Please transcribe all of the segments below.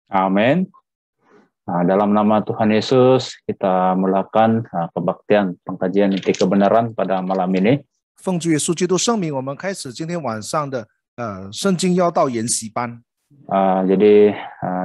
Amin. Dalam nama Tuhan Yesus, kita melakukan kebaktian pengkajian inti kebenaran pada malam ini. 奉主耶稣基督圣名，我们开始今天晚上的圣经要道研习班。Jadi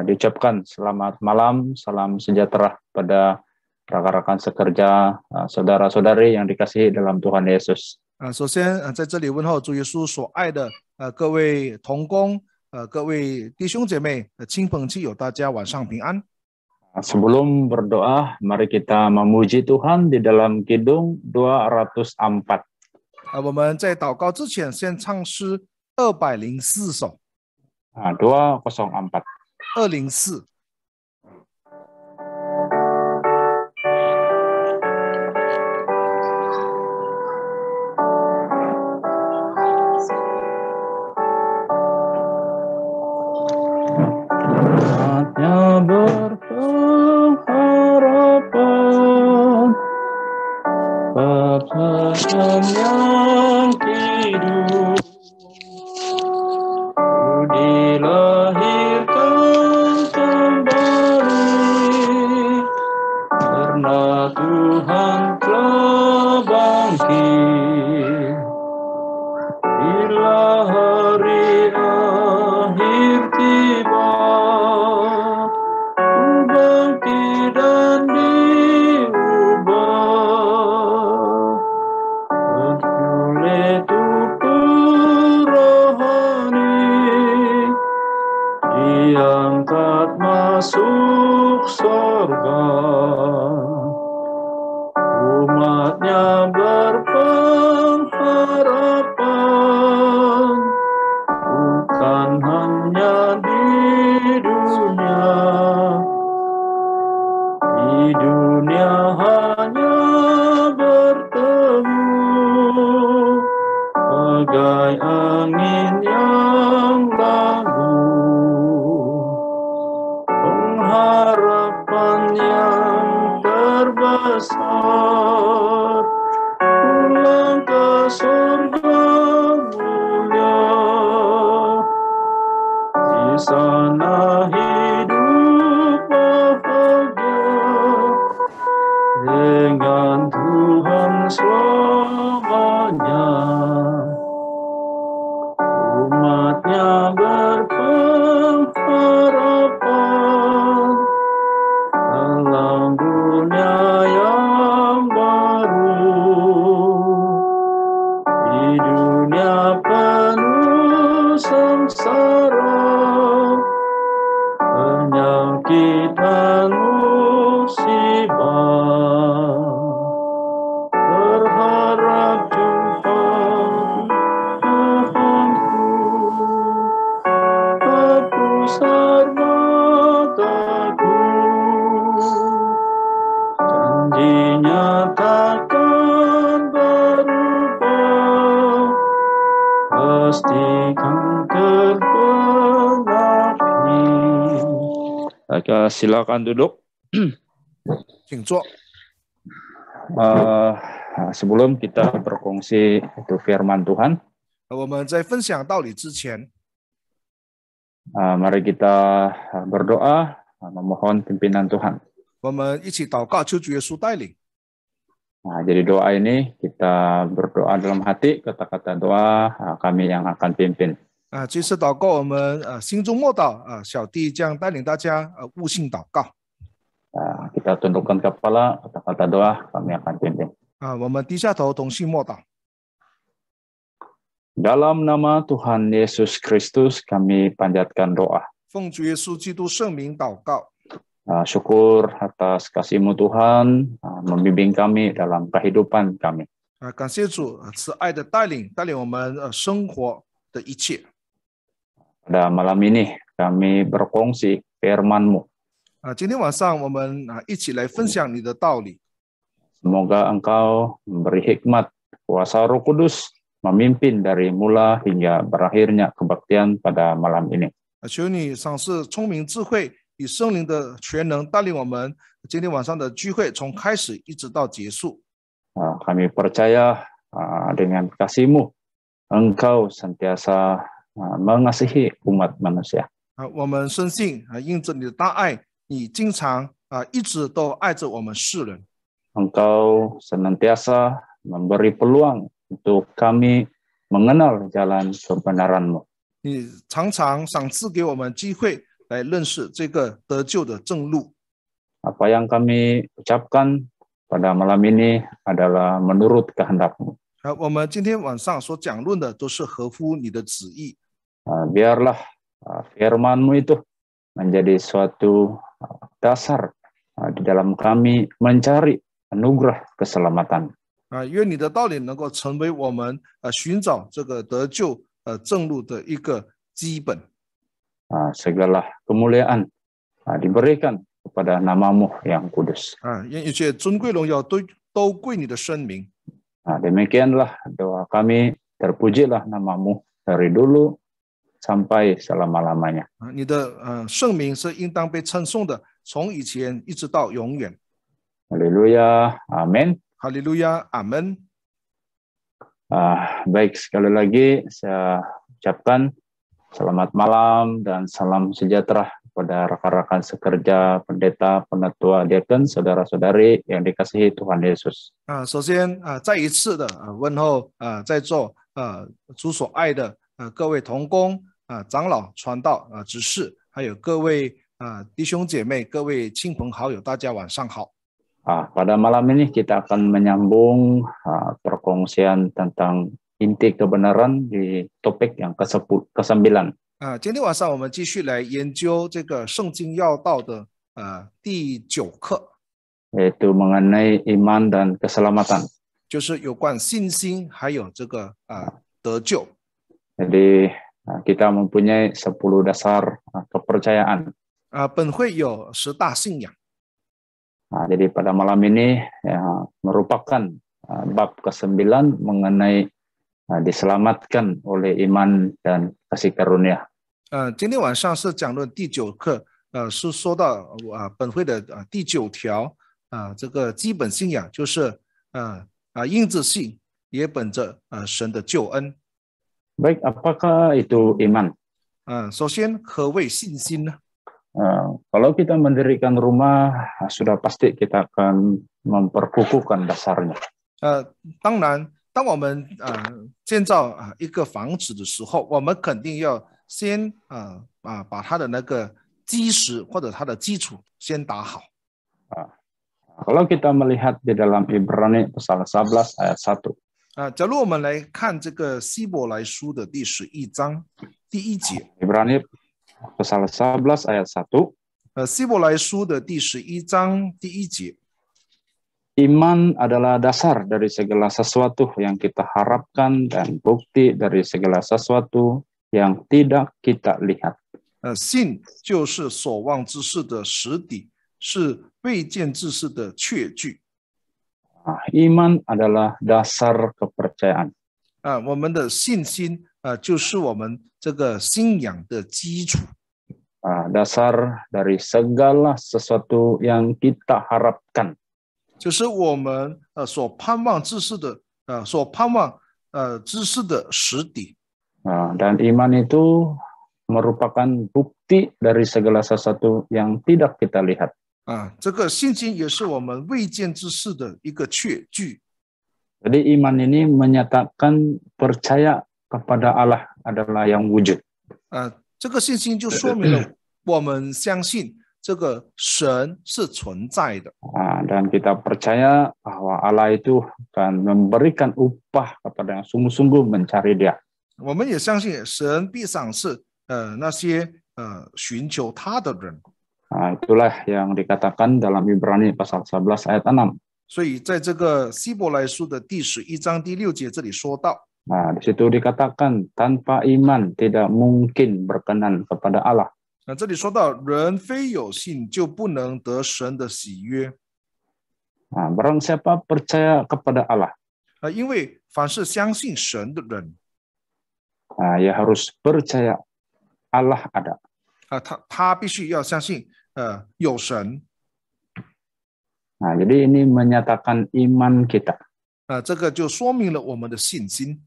diucapkan selamat malam, salam sejahtera pada rekan-rekan sekerja, saudara-saudari yang dikasihi dalam Tuhan Yesus. 首先在这里问候主耶稣所爱的各位同工、各位弟兄姐妹、亲朋戚友，大家晚上平安。 Sebelum berdoa, mari kita memuji Tuhan di dalam Kidung 204. 我们在祷告之前，先唱诗204首。 204. 204。 berpengharapan Bapaknya yang hidup dilahirkan kembali karena Tuhan telah bangkit bila hari akhir tiba. Diangkat masuk surga, umatnya berpengharapan, bukan hanya di dunia hanya bertemu bagai angin yang lalu. Harapan yang terbesar pulang ke surga mulia, di sana hidup bahagia dengan Tuhan selamanya. Umatnya berpengharapan dalam dunia yang baru, di dunia penuh sengsara, penyakit dan musibah. Berharap Tuhan, Tuhanku, hapus mataku. Janjinya takkan berubah, pastikan terpenuhi. Silakan duduk. 请坐。 Sebelum kita berkongsi itu firman Tuhan, 我们在分享道理之前， mari kita berdoa memohon pimpinan Tuhan. 我们一起祷告，求主耶稣带领。 Jadi doa ini kita berdoa dalam hati, kata-kata doa kami yang akan pimpin. 这次祷告我们心中默祷小弟将带领大家悟性祷告。 Kita tundukkan kepala, kata-kata doa kami akan pimpin. 我们低下头同心默祷。 Dalam nama Tuhan Yesus Kristus kami panjatkan doa. 奉主耶稣基督圣名祷告。 Syukur atas kasih-Mu Tuhan membimbing kami dalam kehidupan kami. 感谢主慈爱的带领我们生活的一切。 Pada malam ini kami berkongsi firman-Mu. 今天晚上我们一起来分享你的道理。 Semoga Engkau memberi hikmat, kuasa Roh Kudus memimpin dari mula hingga berakhirnya kebaktian pada malam ini. 求你赏赐聪明智慧，以圣灵的全能带领我们今天晚上的聚会，从开始一直到结束。 Kami percaya dengan kasih-Mu, Engkau sentiasa mengasihi umat manusia. 我们深信因着你的大爱，你经常一直都爱着我们世人。 Engkau senantiasa memberi peluang untuk kami mengenal jalan kebenaran-Mu. 你常常赏赐给我们机会来认识这个得救的正路。 Apa yang kami ucapkan pada malam ini adalah menurut kehendak-Mu. 我们今天晚上所讲论的都是合乎你的旨意。 Biarlah firman-Mu itu menjadi suatu dasar di dalam kami mencari anugerah keselamatan. 愿你的道理能够成为我们寻找这个得救正路的一个基本。 Segala kemuliaan diberikan kepada nama-Mu yang kudus. 愿一切尊贵荣耀都归你的圣名。 Demikianlah doa kami, terpujilah nama-Mu dari dulu sampai selama-lamanya. 你的圣名是应当被称颂的，从以前一直到永远。 Haleluya, amin. 哈利路亚，阿门。 Baik, sekali lagi saya ucapkan selamat malam dan salam sejahtera kepada rekan-rekan sekerja, pendeta, penatua, diaken, saudara-saudari yang dikasihi Tuhan Yesus. 首先再一次的问候在座主所爱的各位同工、长老、传道、执事，还有各位弟兄姐妹、各位亲朋好友，大家晚上好。 Pada malam ini kita akan menyambung perkongsian tentang inti kebenaran di topik yang ke-9. 今天晚上我们继续来研究这个圣经要道的第9课， yaitu mengenai iman dan keselamatan. 就是有关信心还有这个得救。 Jadi kita mempunyai 10 dasar kepercayaan. 本会有10大信仰。 Jadi pada malam ini merupakan bab ke-9 mengenai diselamatkan oleh iman dan kasih karunia. 今天晚上是讲论第9课，是说到本会的第9条，这个基本信仰就是因着信也本着神的救恩。 Baik, apakah itu iman? 首先何谓信心呢？ Kalau kita mendirikan rumah, sudah pasti kita akan memperkukuhkan dasarnya. 当然，当我们建造一个房子的时候，我们肯定要先把它的那个基石或者它的基础先打好。 Kalau kita melihat di dalam Ibrani pasal 11 ayat 1. 假如我们来看这个希伯来书的第11章第1节。 Ibrani pasal 11 ayat 1. 希伯来书的第11章第1节。 Iman adalah dasar dari segala sesuatu yang kita harapkan dan bukti dari segala sesuatu yang tidak kita lihat. 信就是所望之事的实底，是未见之事的确据。 Iman adalah dasar kepercayaan. 我们的信心就是我们这个信仰的基础。 Dasar dari segala sesuatu yang kita harapkan. 就是我们所盼望之事的知识的实底。 Dan iman itu merupakan bukti dari segala sesuatu yang tidak kita lihat. 这个信心也是我们未见之事的一个确据。 Jadi iman ini menyatakan percaya kepada Allah adalah yang wujud. 这个信心就说明了我们相信这个神是存在的。 Dan kita percaya bahwa Allah itu akan memberikan upah kepada yang sungguh-sungguh mencari Dia. 我们也相信神必赏赐那些寻求他的人。 Itulah yang dikatakan dalam Ibrani pasal 11 ayat 6. 所以在这个希伯来书的第11章第6节这里说到， Di situ dikatakan tanpa iman tidak mungkin berkenan kepada Allah. 这里说到人非有信就不能得神的喜悦。 Barang siapa percaya kepada Allah, 因为凡是相信神的人， ia harus percaya Allah ada. 他必须要相信有神。 Jadi ini menyatakan iman kita. 这个就说明了我们的信心。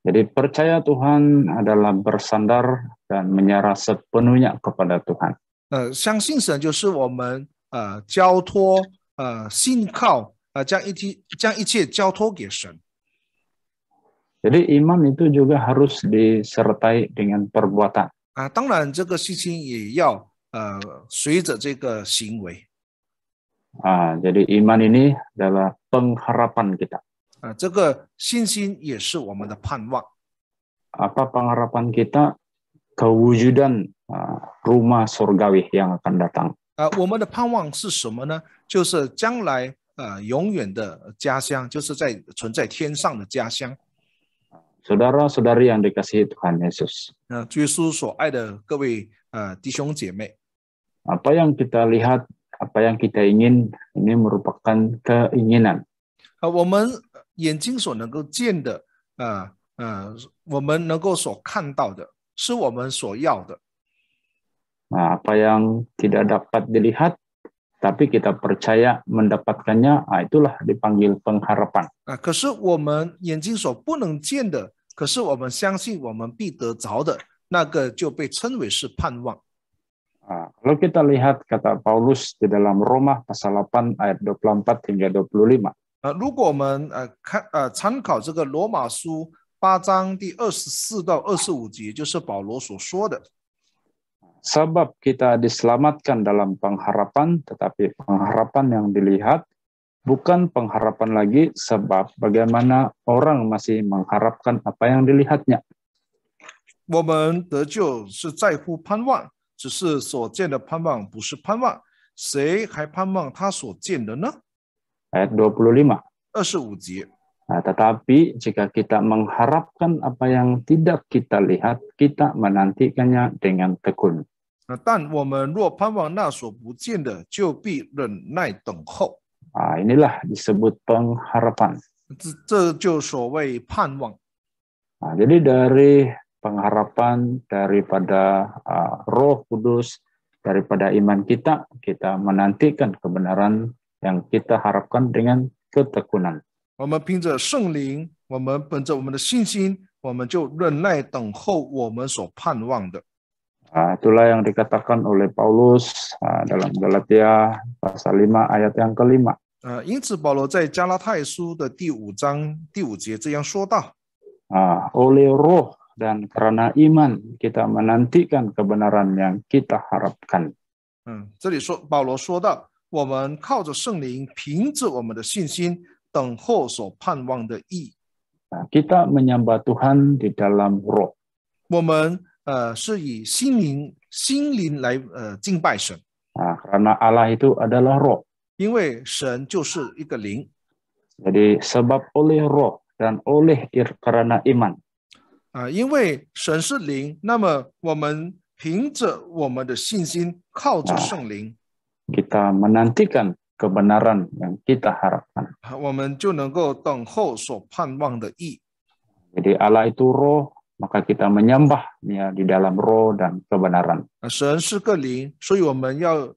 Jadi percaya Tuhan adalah bersandar dan menyerah sepenuhnya kepada Tuhan. 相信神就是我们交托信靠将一切交托给神。 Jadi iman itu juga harus disertai dengan perbuatan. 当然这个信心也要随着这个行为。 Jadi iman ini adalah pengharapan kita. 这个信心也是我们的盼望。 Apa pengharapan kita? Kewujudan rumah surgawi yang akan datang. 我们的盼望是什么呢？就是将来永远的家乡，就是存在天上的家乡。 Saudara-saudari yang dikasihi Tuhan Yesus. 主耶稣所爱的各位弟兄姐妹， Apa yang kita lihat, apa yang kita ingin, ini merupakan keinginan. 我们眼睛所能够见的，我们能够所看到的，是我们所要的。 Apa yang tidak dapat dilihat, tapi kita percaya mendapatkannya, itulah dipanggil pengharapan. 可是我们眼睛所不能见的，可是我们相信我们必得着的，那个就被称为是盼望。 Kalau kita lihat kata Paulus di dalam Roma pasal 8 ayat 24 hingga 25. 如果我们参考这个罗马书8章第24到25节，就是保罗所说的。 Sebab kita diselamatkan dalam pengharapan, tetapi pengharapan yang dilihat bukan pengharapan lagi, sebab bagaimana orang masih mengharapkan apa yang dilihatnya. 我们得救是在乎盼望，只是所见的盼望不是盼望，谁还盼望他所见的呢？ Ayat 25. 25节。 Tetapi jika kita mengharapkan apa yang tidak kita lihat, kita menantikannya dengan tekun. 但我们若盼望那所不见的，就必忍耐等候。 Inilah disebut pengharapan. 这就所谓盼望。 Jadi dari pengharapan daripada Roh Kudus, daripada iman kita, kita menantikan kebenaran yang kita harapkan dengan ketekunan. 我们凭着圣灵，我们本着我们的信心，我们就忍耐等候我们所盼望的。 Itulah yang dikatakan oleh Paulus dalam Galatia pasal 5 ayat yang kelima. 因此保罗在加拉太书的第5章第5节这样说道： Oleh roh dan karena iman kita menantikan kebenaran yang kita harapkan. 这里说保罗说到，我们靠着圣灵，凭着我们的信心，等候所盼望的义。 Kita menyembah Tuhan di dalam roh. 我们是以心灵来敬拜神。 Karena Allah itu adalah roh. 因为神就是一个灵。 Jadi sebab oleh roh dan oleh karena iman. 因为神是灵，那么我们凭着我们的信心，靠着圣灵， kita menantikan kebenaran yang kita harapkan. 我们就能够等候所盼望的义。 Jadi Allah itu roh, maka kita menyembahnya di dalam roh dan kebenaran. 神是个灵，所以我们要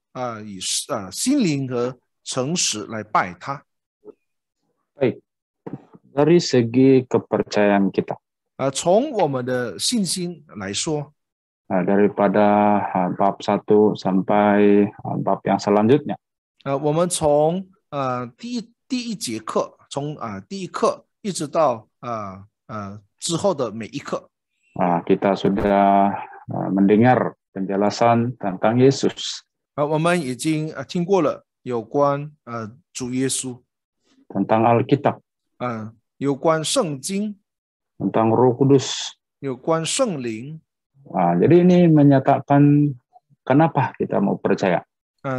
以心灵和诚实来拜他。 Baik, dari segi kepercayaan kita. 从我们的信心来说， Daripada bab 1 sampai bab yang selanjutnya. 我们从第一节课，从第一课一直到之后的每一课， Kita sudah mendengar penjelasan tentang Yesus. 我们已经听过了有关主耶稣， tentang Alkitab, 有关圣经， tentang Roh Kudus. 有关圣灵。 Jadi ini menyatakan kenapa kita mau percaya.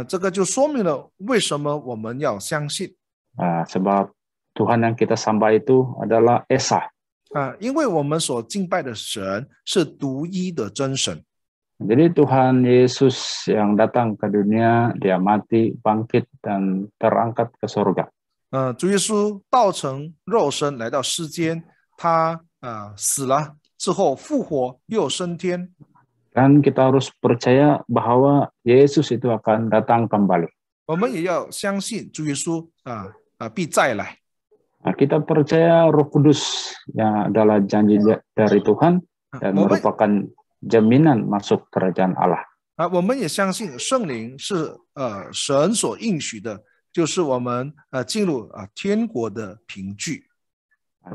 这个就说明了为什么我们要相信。 Sebab Tuhan yang kita sembah itu adalah Esa. 因为我们所敬拜的神是独一的真神。 Jadi Tuhan Yesus yang datang ke dunia, dia mati, bangkit, dan terangkat ke surga. 主耶稣道成肉身来到世间，他死了之后复活又升天。 Dan kita harus percaya bahwa Yesus itu akan datang kembali. 我们也要相信主耶稣必再来。Kita percaya Roh Kudus yang adalah janji dari Tuhan dan merupakan jaminan masuk kerajaan Allah. 我们也相信圣灵是神所应许的，就是我们进入天国的凭据。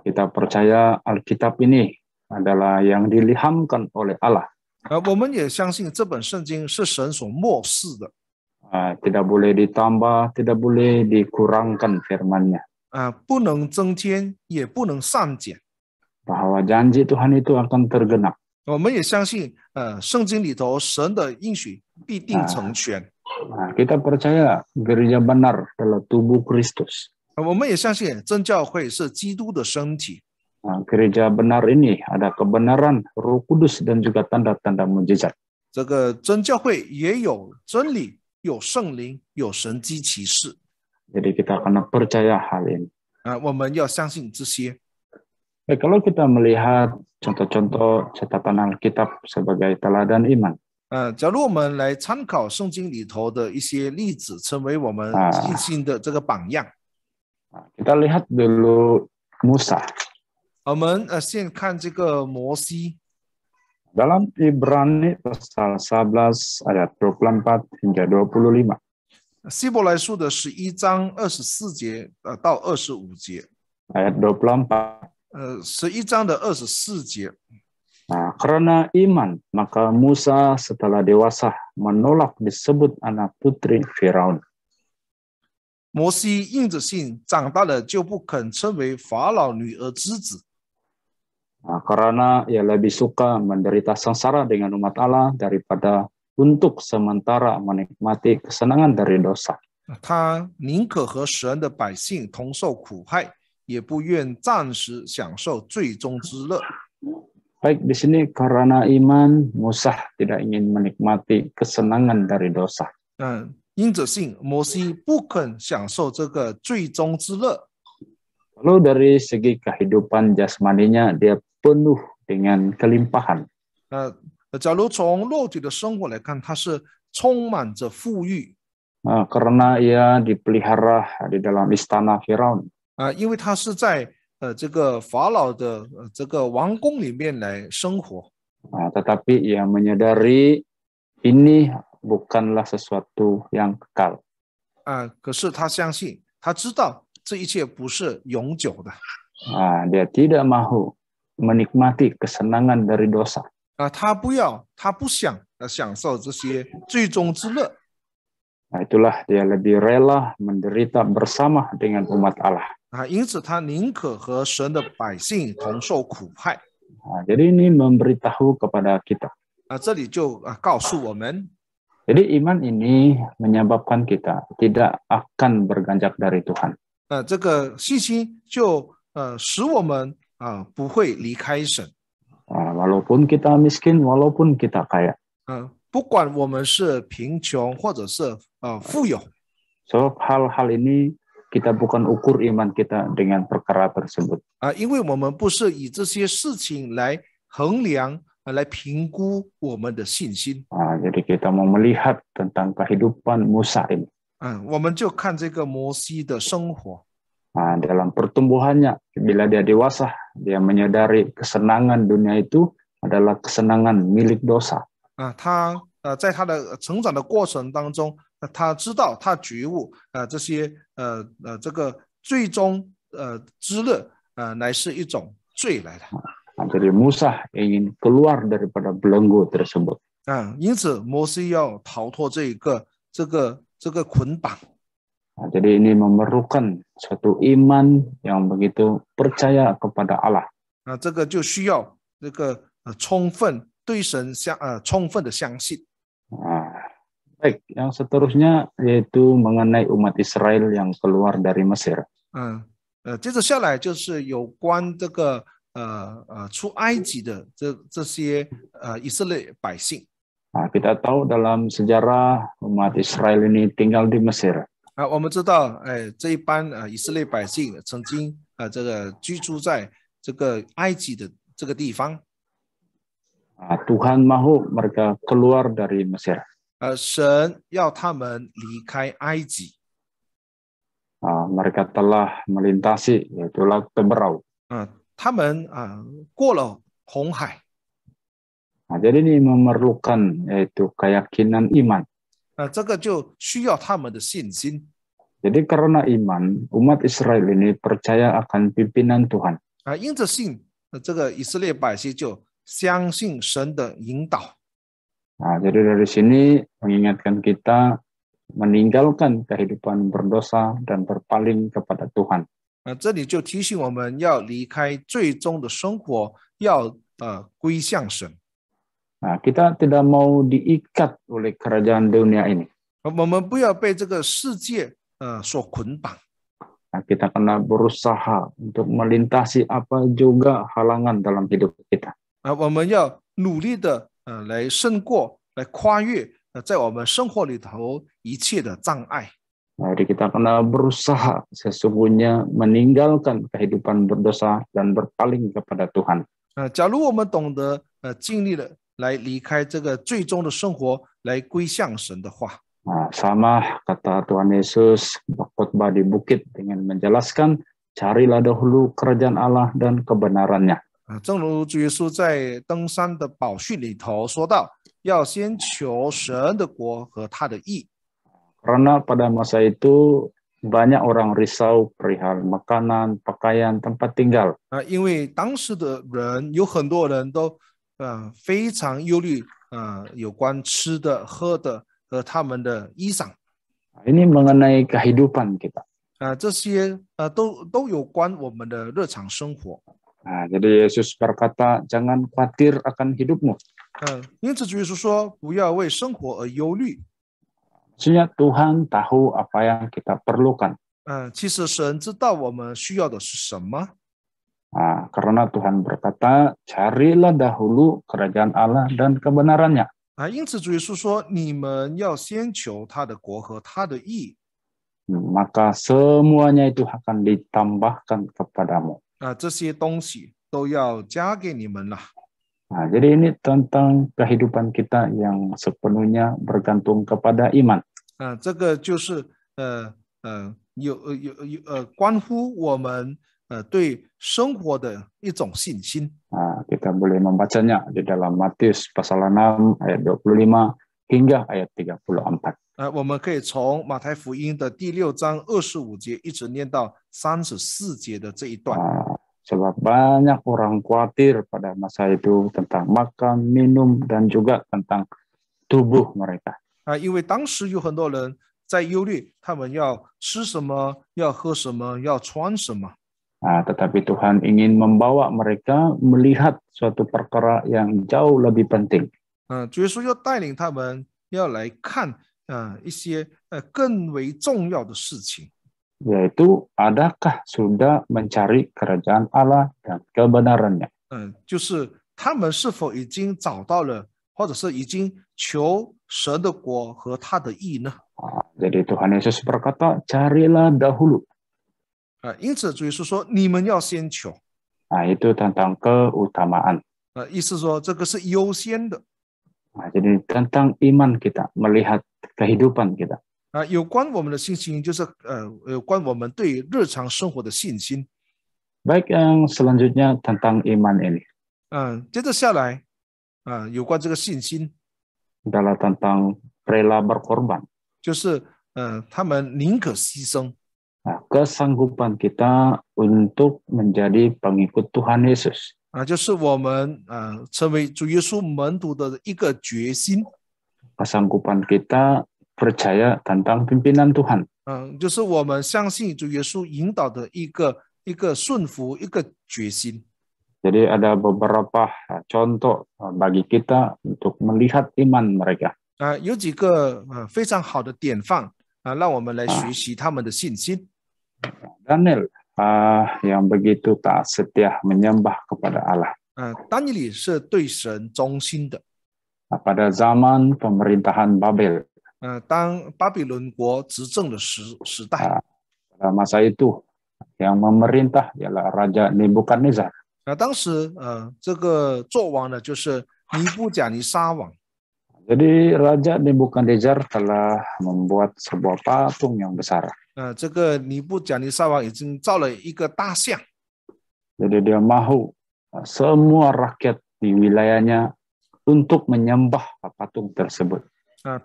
Kita percaya Alkitab ini adalah yang diilhamkan oleh Allah. 我们也相信这本圣经是神所默示的。 Tidak boleh ditambah, tidak boleh dikurangkan firman-Nya. 不能增添，也不能删减。 Bahwa janji Tuhan itu akan tergenap. 我们也相信，圣经里头神的应许必定成全。 Kita percaya gereja benar adalah tubuh Kristus. 我们也相信真教会是基督的身体。 Gereja benar ini ada kebenaran, Roh Kudus dan juga tanda-tanda mujizat. 这个真教会也有真理，有圣灵，有神迹奇事。 Jadi kita akan percaya hal ini. 我们要相信这些。 Kalau kita melihat contoh-contoh catatan Alkitab sebagai teladan iman. 假如我们来参考圣经里头的一些例子，成为我们信心的这个榜样。 Kita lihat dulu Musa. 我们先看这个摩西。 Dalam Ibrani pasal 11 ayat 24 hingga 25. 希伯来书的11章24节到25节。 Ayat 24. 11章的24节。 Karena iman, maka Musa setelah dewasa menolak disebut anak putri Firaun. 摩西因着信，长大了就不肯称为法老女儿之子。 Karena ia lebih suka menderita sengsara dengan umat Allah daripada untuk sementara menikmati kesenangan dari dosa. 他宁可和神的百姓同受苦害，也不愿暂时享受最终之乐。 Baik, di sini karena iman Musa tidak ingin menikmati kesenangan dari dosa. 因着信，摩西不肯享受这个最终之乐。 Lalu dari segi kehidupan jasmaninya dia penuh dengan kelimpahan. 假如从肉体的生活来看，他是充满着富裕。 Karena ia dipelihara di dalam istana Firaun. 因为他是在这个法老的这个王宫里面来生活。 Tetapi ia menyadari ini bukanlah sesuatu yang kekal. 可是他相信，他知道这一切不是永久的。 Dia tidak mau menikmati kesenangan dari dosa. 他不想享受这些最终之乐。 Itulah dia lebih rela menderita bersama dengan umat Allah. 因此他宁可和神的百姓同受苦害。 Jadi ini memberitahu kepada kita. 这里就告诉我们。 Jadi iman ini menyebabkan kita tidak akan berganjak dari Tuhan. 这个信心就使我们不会离开神。 Walaupun kita miskin, walaupun kita kaya. 不管我们是贫穷或者是富有。 So hal-hal ini kita bukan ukur iman kita dengan perkara tersebut. 因为我们不是以这些事情来衡量、来评估我们的信心。 Jadi kita mau melihat tentang kehidupan Musa ini. 我们就看这个摩西的生活。 Dalam pertumbuhannya, bila dia dewasa, dia menyadari kesenangan dunia itu adalah kesenangan milik dosa. 他在他的成长的过程当中，他知道，他觉悟，这些这个最终之乐，乃是一种罪来的。 Jadi Musa ingin keluar daripada belenggu tersebut. 因此摩西要逃脱这个捆绑。 Jadi ini memerlukan suatu iman yang begitu percaya kepada Allah. 这个就需要这个充分对神充分的相信。 Baik, yang seterusnya yaitu mengenai umat Israel yang keluar dari Mesir. 接着下来就是有关这个出埃及的这些以色列百姓。 Kita tahu dalam sejarah umat Israel ini tinggal di Mesir. 我们知道，这一班以色列百姓曾经这个居住在这个埃及的这个地方。 Tuhan mahu mereka keluar dari Mesir. 神要他们离开埃及。mereka telah melintasi yaitu Laut Teberau. 他们过了红海。 Jadi ini memerlukan yaitu keyakinan iman. 这个就需要他们的信心。 Jadi karena iman, umat Israel ini percaya akan pimpinan Tuhan. 因着信，这个以色列百姓就相信神的引导。 Jadi dari sini mengingatkan kita meninggalkan kehidupan berdosa dan berpaling kepada Tuhan. 这里就提醒我们要离开最终的生活，要归向神。 Kita tidak mau diikat oleh kerajaan dunia ini. 我们不要被这个世界所捆绑。 Kita kena berusaha untuk melintasi apa juga halangan dalam hidup kita. 我们要努力的来胜过、来跨越在我们生活里头一切的障碍。 Jadi kita kena berusaha sesungguhnya meninggalkan kehidupan berdosa dan berpaling kepada Tuhan. 假如我们懂得尽力的来离开这个最终的生活，来归向神的话。 Sama kata Tuhan Yesus berkhotbah di bukit dengan menjelaskan carilah dahulu kerajaan Allah dan kebenarannya. 正如主耶稣在登山的宝训里头说到，要先求神的国和他的义。 Karena pada masa itu banyak orang risau perihal makanan, pakaian, tempat tinggal. 因为当时的人有很多人都非常忧虑有关吃的、喝的和他们的衣裳。 Ini mengenai kehidupan kita. 这些都有关我们的日常生活。 Jadi Yesus berkata, jangan khawatir akan hidupmu. 因此主耶稣说，不要为生活而忧虑。 Maksudnya Tuhan tahu apa yang kita perlukan. 其实神知道我们需要的是什么。 Karena Tuhan berkata, carilah dahulu kerajaan Allah dan kebenarannya. 因此主耶稣说，你们要先求他的国和他的义。 Maka semuanya itu akan ditambahkan kepadamu. 这些东西都要加给你们了。 Jadi ini tentang kehidupan kita yang sepenuhnya bergantung kepada iman. 这个就是关乎我们对生活的一种信心。 Kita boleh membacanya di dalam Matius pasal 6 ayat 25 hingga ayat 34. 我们可以从马太福音的第6章25节一直念到34节的这一段。 Sebab banyak orang khawatir pada masa itu tentang makan, minum, dan juga tentang tubuh mereka. 因为当时有很多人在忧虑，他们要吃什么，要喝什么，要穿什么。 Tetapi Tuhan ingin membawa mereka melihat suatu perkara yang jauh lebih penting. 主耶稣要带领他们要来看一些更为重要的事情。 Yaitu adakah sudah mencari kerajaan Allah dan kebenarannya. 就是他们是否已经找到了，或者是已经求神的国和他的义呢？ Jadi Tuhan Yesus berkata, carilah dahulu. 因此主耶稣说，你们要先求。 Itu tentang keutamaan. 意思说这个是优先的。 Jadi tentang iman kita, melihat kehidupan kita. 有关我们的信心，就是有关我们对日常生活的信心。 Baik, yang selanjutnya tentang iman ini. 接着下来有关这个信心 adalah tentang rela berkorban. 就是他们宁可牺牲。 Kesanggupan kita untuk menjadi pengikut Tuhan Yesus. 就是我们成为主耶稣门徒的一个决心。 Kesanggupan kita percaya tentang pimpinan Tuhan. 就是我们相信主耶稣引导的一个顺服，一个决心。 Jadi ada beberapa contoh bagi kita untuk melihat iman mereka. 有几个非常好的典范让我们来学习他们的信心。 Daniel yang begitu taat setia menyembah kepada Allah. 但以理是对神忠心的。 Pada zaman pemerintahan Babel. 当巴比伦国执政的时代。 Pada masa itu yang memerintah ialah Raja Nebukadnezar. 当时这个作王呢就是尼布甲尼撒王。 Jadi Raja Nebukadnezar telah membuat sebuah patung yang besar. 这个尼布甲尼撒王已经造了一个大象。 Jadi dia mau semua rakyat di wilayahnya untuk menyembah patung tersebut.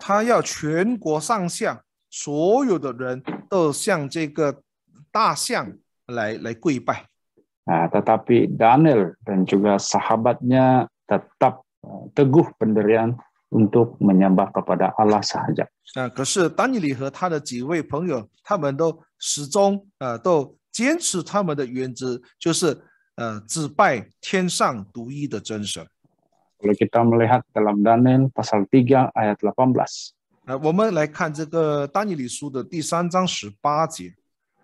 他要全国上下所有的人都向这个大象来跪拜。 Tetapi Daniel dan juga sahabatnya tetap teguh pendirian untuk menyembah kepada Allah sahaja. 可是但以理和他的几位朋友，他们都始终都坚持他们的原则，就是只拜天上独一的真神。 Kalau kita melihat dalam Daniel pasal 3 ayat 18. 我们来看这个但以理书的第3章18节。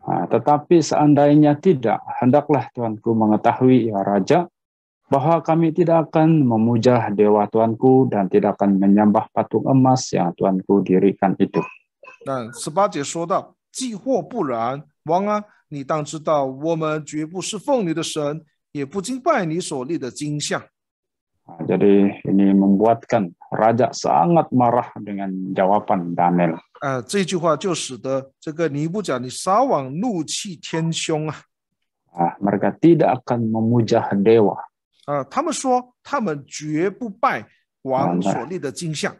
Tetapi seandainya tidak, hendaklah Tuanku mengetahui, ya Raja, bahwa kami tidak akan memuja dewa Tuanku dan tidak akan menyembah patung emas yang Tuanku dirikan itu. 18节说到，既或不然，王啊，你当知道，我们绝不侍奉你的神，也不敬拜你所立的金像。 Jadi ini membuatkan Raja sangat marah dengan jawaban Daniel. 这句话就使得这个尼布甲尼撒王怒气天凶啊！ Mereka tidak akan memuja dewa. 他们说他们绝不拜王所立的金像。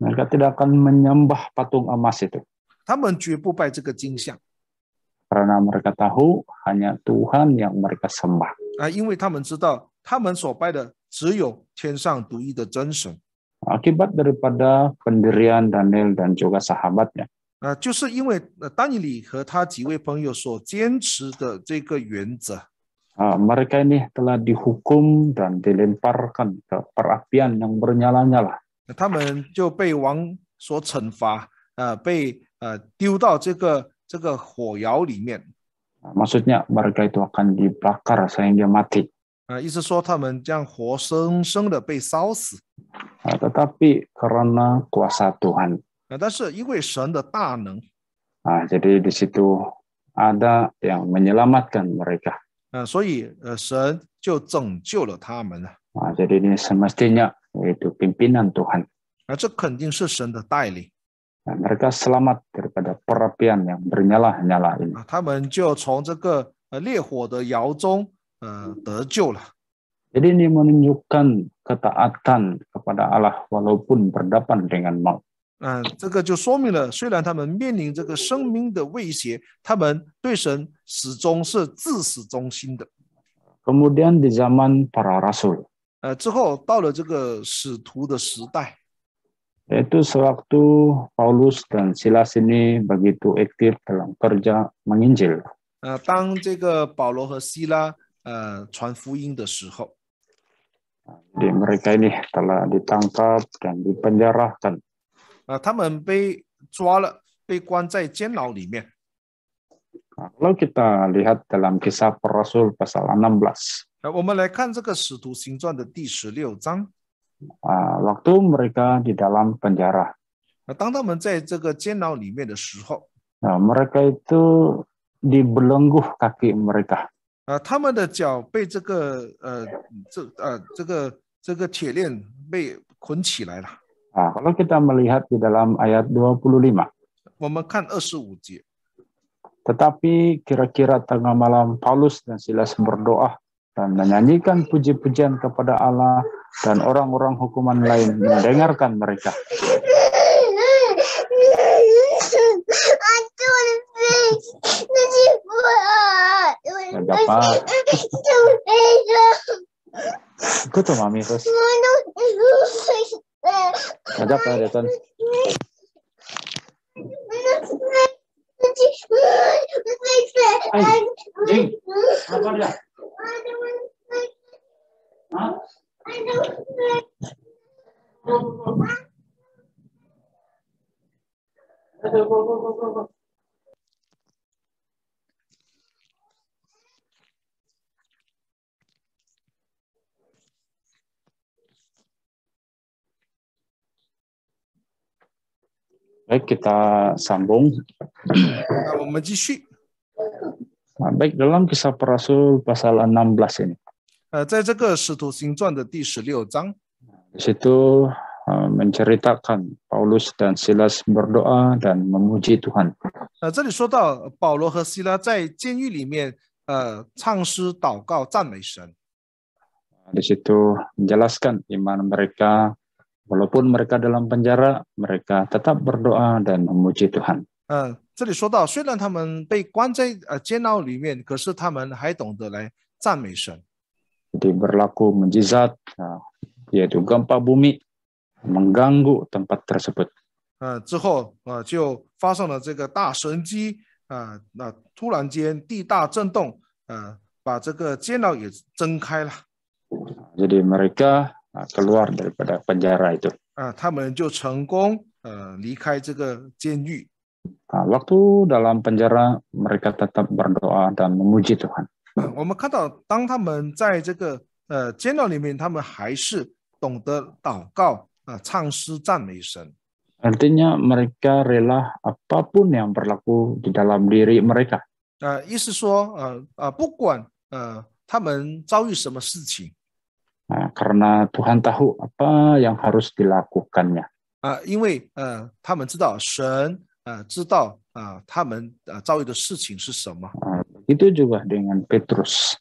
Mereka tidak akan menyembah patung emas itu. 他们绝不拜这个金像。 Karena mereka tahu hanya Tuhan yang mereka sembah. 因为他们知道他们所拜的只有天上独一的真神。 Akibat daripada pendirian Daniel dan juga sahabatnya. 就是因为但以理和他几位朋友所坚持的这个原则。 Mereka ini telah dihukum dan dilemparkan ke perapian yang bernyala-nyala. 他们就被王所惩罚，被丢到这个火窑里面。 Maksudnya mereka itu akan dibakar sehingga mati. 意思说他们将活生生的被烧死。 Tetapi karena kuasa Tuhan. 但是因为神的大能。 Jadi di situ ada yang menyelamatkan mereka. 所以神就拯救了他们了。 Jadi ini semestinya itu pimpinan Tuhan. 这肯定是神的带领。 Mereka selamat daripada perapian yang bernyala-nyala ini. 他们就从这个烈火的窑中得救了。 Jadi ini menunjukkan ketaatan kepada Allah walaupun berhadapan dengan maut. 这个就说明了，虽然他们面临这个生命的威胁，他们对神始终是至死忠心的。 Kemudian di zaman para rasul. 之后到了这个使徒的时代， Yaitu sewaktu Paulus dan Silas ini begitu aktif dalam kerja menginjil. 当这个保罗和希拉传福音的时候， Jadi mereka ini telah ditangkap dan dipenjarakan. 他们被抓了，被关在监牢里面。 Kalau kita lihat dalam Kisah Para Rasul pasal 16. 我们来看这个使徒行传的第16章。 Waktu mereka di dalam penjara. 当他们在这个监牢里面的时候， mereka itu dibelenggu kaki mereka. 他们的脚被这个铁链被捆起来了。 Kalau kita melihat di dalam ayat 25. 我们看25节。 Tetapi kira-kira tengah malam Paulus dan Silas berdoa dan menyanyikan puji-pujian kepada Allah, dan orang-orang hukuman lain mendengarkan mereka. Dapat. Ikut tuh mami terus. Ajak ya Deton. Jing, apa dia? Hah? Go. Baik, kita sambung. Baik, dalam Kisah Para Rasul pasal 16 ini. 在这个使徒行传的第16章， di situ menceritakan Paulus dan Silas berdoa dan memuji Tuhan. 这里说到保罗和希拉在监狱里面唱诗祷告赞美神。Di situ menjelaskan iman mereka, walaupun mereka dalam penjara, mereka tetap berdoa dan memuji Tuhan. 这里说到，虽然他们被关在监牢里面，可是他们还懂得来赞美神。Jadi berlaku mujizat, yaitu gempa bumi mengganggu tempat tersebut. 之后就发生了这个大神迹突然间地大震动，把这个监牢也挣开了。Jadi mereka keluar daripada penjara itu. 他们就成功离开这个监狱。Waktu dalam penjara mereka tetap berdoa dan memuji Tuhan. 我们看到，当他们在这个监牢里面，他们还是懂得祷告唱诗赞美神。Artinya mereka rela apapun yang berlaku di dalam diri mereka. 意思说不管他们遭遇什么事情。Karena Tuhan tahu apa yang harus dilakukannya. 因为他们知道神知道他们遭遇的事情是什么。Itu juga dengan Petrus.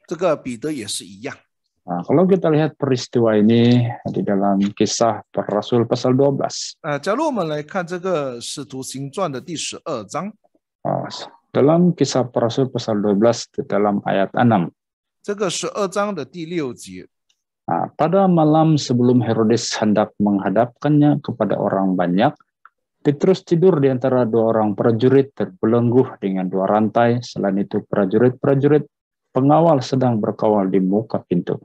这个彼得也是一样。Kalau kita lihat peristiwa ini di dalam Kisah Para Rasul pasal 12. 假如我们来看这个使徒行传的第12章。Dalam Kisah Para Rasul pasal 12 di dalam ayat 6. 这个12章的第6节。Pada malam sebelum Herodes hendak menghadapkannya kepada orang banyak, Petrus tidur di antara dua orang prajurit terbelenggu dengan dua rantai. Selain itu prajurit-prajurit pengawal sedang berkawal di muka pintu.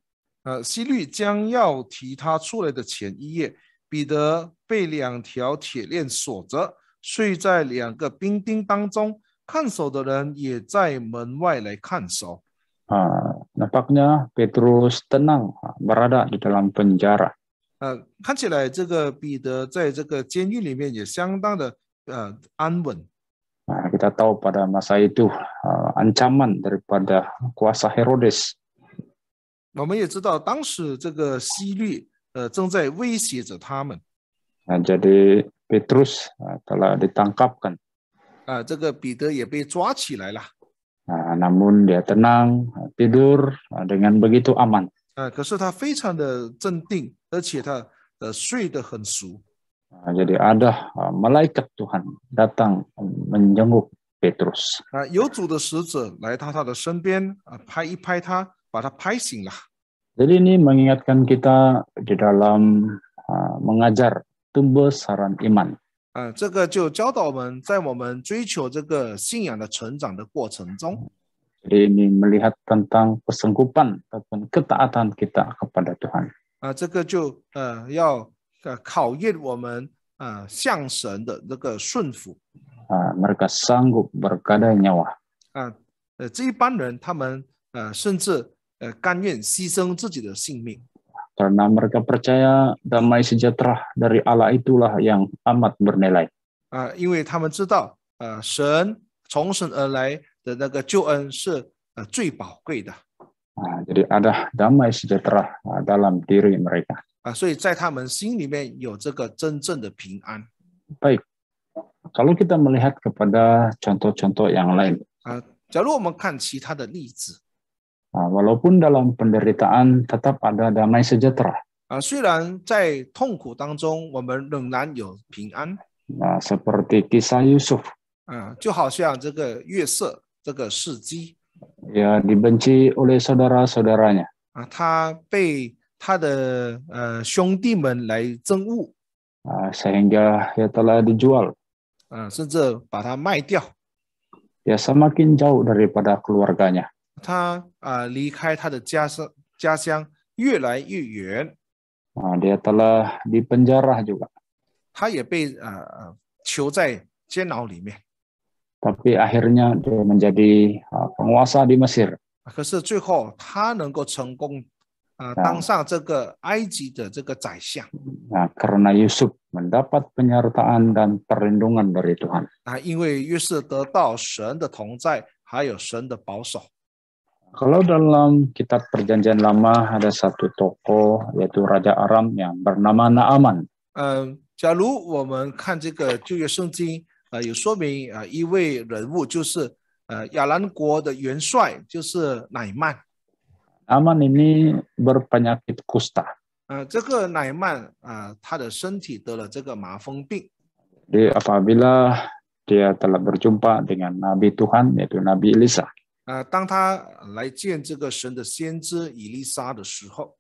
希律将要提他出来的前一夜，彼得被2条铁链锁着，睡在2个兵丁当中，看守的人也在门外来看守。Nampaknya Petrus tenang berada di dalam penjara. 看起来这个彼得在这个监狱里面也相当的安稳。Kita tahu pada masa itu ancaman daripada kuasa Herodes. 我们也知道当时这个希律正在威胁着他们。Jadi Petrus telah ditangkapkan. 这个彼得也被抓起来了。Namun dia tenang, tidur dengan begitu aman. 可是他非常的镇定，而且他睡得很熟。Jadi ada malaikat Tuhan datang menjenguk Petrus. 有主的使者来到他的身边，拍一拍他，把他拍醒了。Jadi ini mengingatkan kita di dalam mengajar pembesaran iman. 这个就教导我们，在我们追求这个信仰的成长的过程中。Jadi ini melihat tentang kesanggupan ataupun ketaatan kita kepada Tuhan. 这个就要考验我们向神的这个顺服。Mereka sanggup bergadai nyawa. 这一般人他们甚至甘愿牺牲自己的性命。Karena mereka percaya damai sejahtera dari Allah itulah yang amat bernilai. 因为他们知道神从神而来的那个救恩是最宝贵的。Jadi ada damai sejahtera dalam diri mereka. 所以在他们心里面有这个真正的平安。Baik, kalau kita melihat kepada contoh-contoh yang lain. 假如我们看其他的例子。Walaupun dalam penderitaan tetap ada damai sejahtera. 虽然在痛苦当中，我们仍然有平安。Seperti kisah Yusuf. 就好像这个约瑟这个事迹。Ya dibenci oleh saudara-saudaranya. 他被他的兄弟们来憎恶。Sehingga ia telah dijual. 甚至把他卖掉。Dia semakin jauh daripada keluarganya. 他离开他的家乡越来越远。Dia telah dipenjara juga. 他也被囚在监牢里面。Tapi akhirnya dia menjadi penguasa di Mesir. 可是最后他能够成功当上这个埃及的这个宰相。Karena Yusuf mendapat penyertaan dan perlindungan dari Tuhan. 因为约瑟得到神的同在，还有神的保守。Kalau dalam kitab Perjanjian Lama ada satu tokoh yaitu Raja Aram yang bernama Naaman. 假如我们看这个旧约圣经有说明一位人物，就是亚兰国的元帅，就是乃曼。Naaman ini berpenyakit kusta. 这个乃曼他的身体得了这个麻风病。Jadi apabila dia telah berjumpa dengan Nabi Tuhan, yaitu Nabi Elisa. 当他来见这个神的先知以利沙的时候，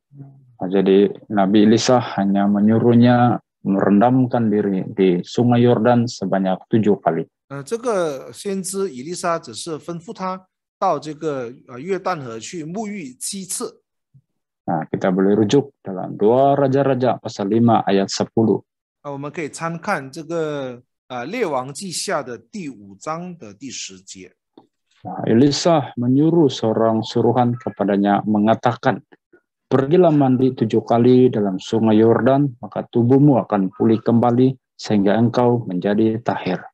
Jadi Nabi Elisa hanya menyuruhnya merendamkan diri di Sungai Yordan sebanyak 7 kali. 这个先知以利沙只是吩咐他到这个约旦河去沐浴7次。 Nah, kita boleh rujuk dalam 2 Raja-Raja pasal 5 ayat 10. 我们可以参看这个列王记下的第5章的第10节。 Nah, Elisa menyuruh seorang suruhan kepadanya mengatakan, pergilah mandi 7 kali dalam Sungai Yordan, maka tubuhmu akan pulih kembali sehingga engkau menjadi tahir.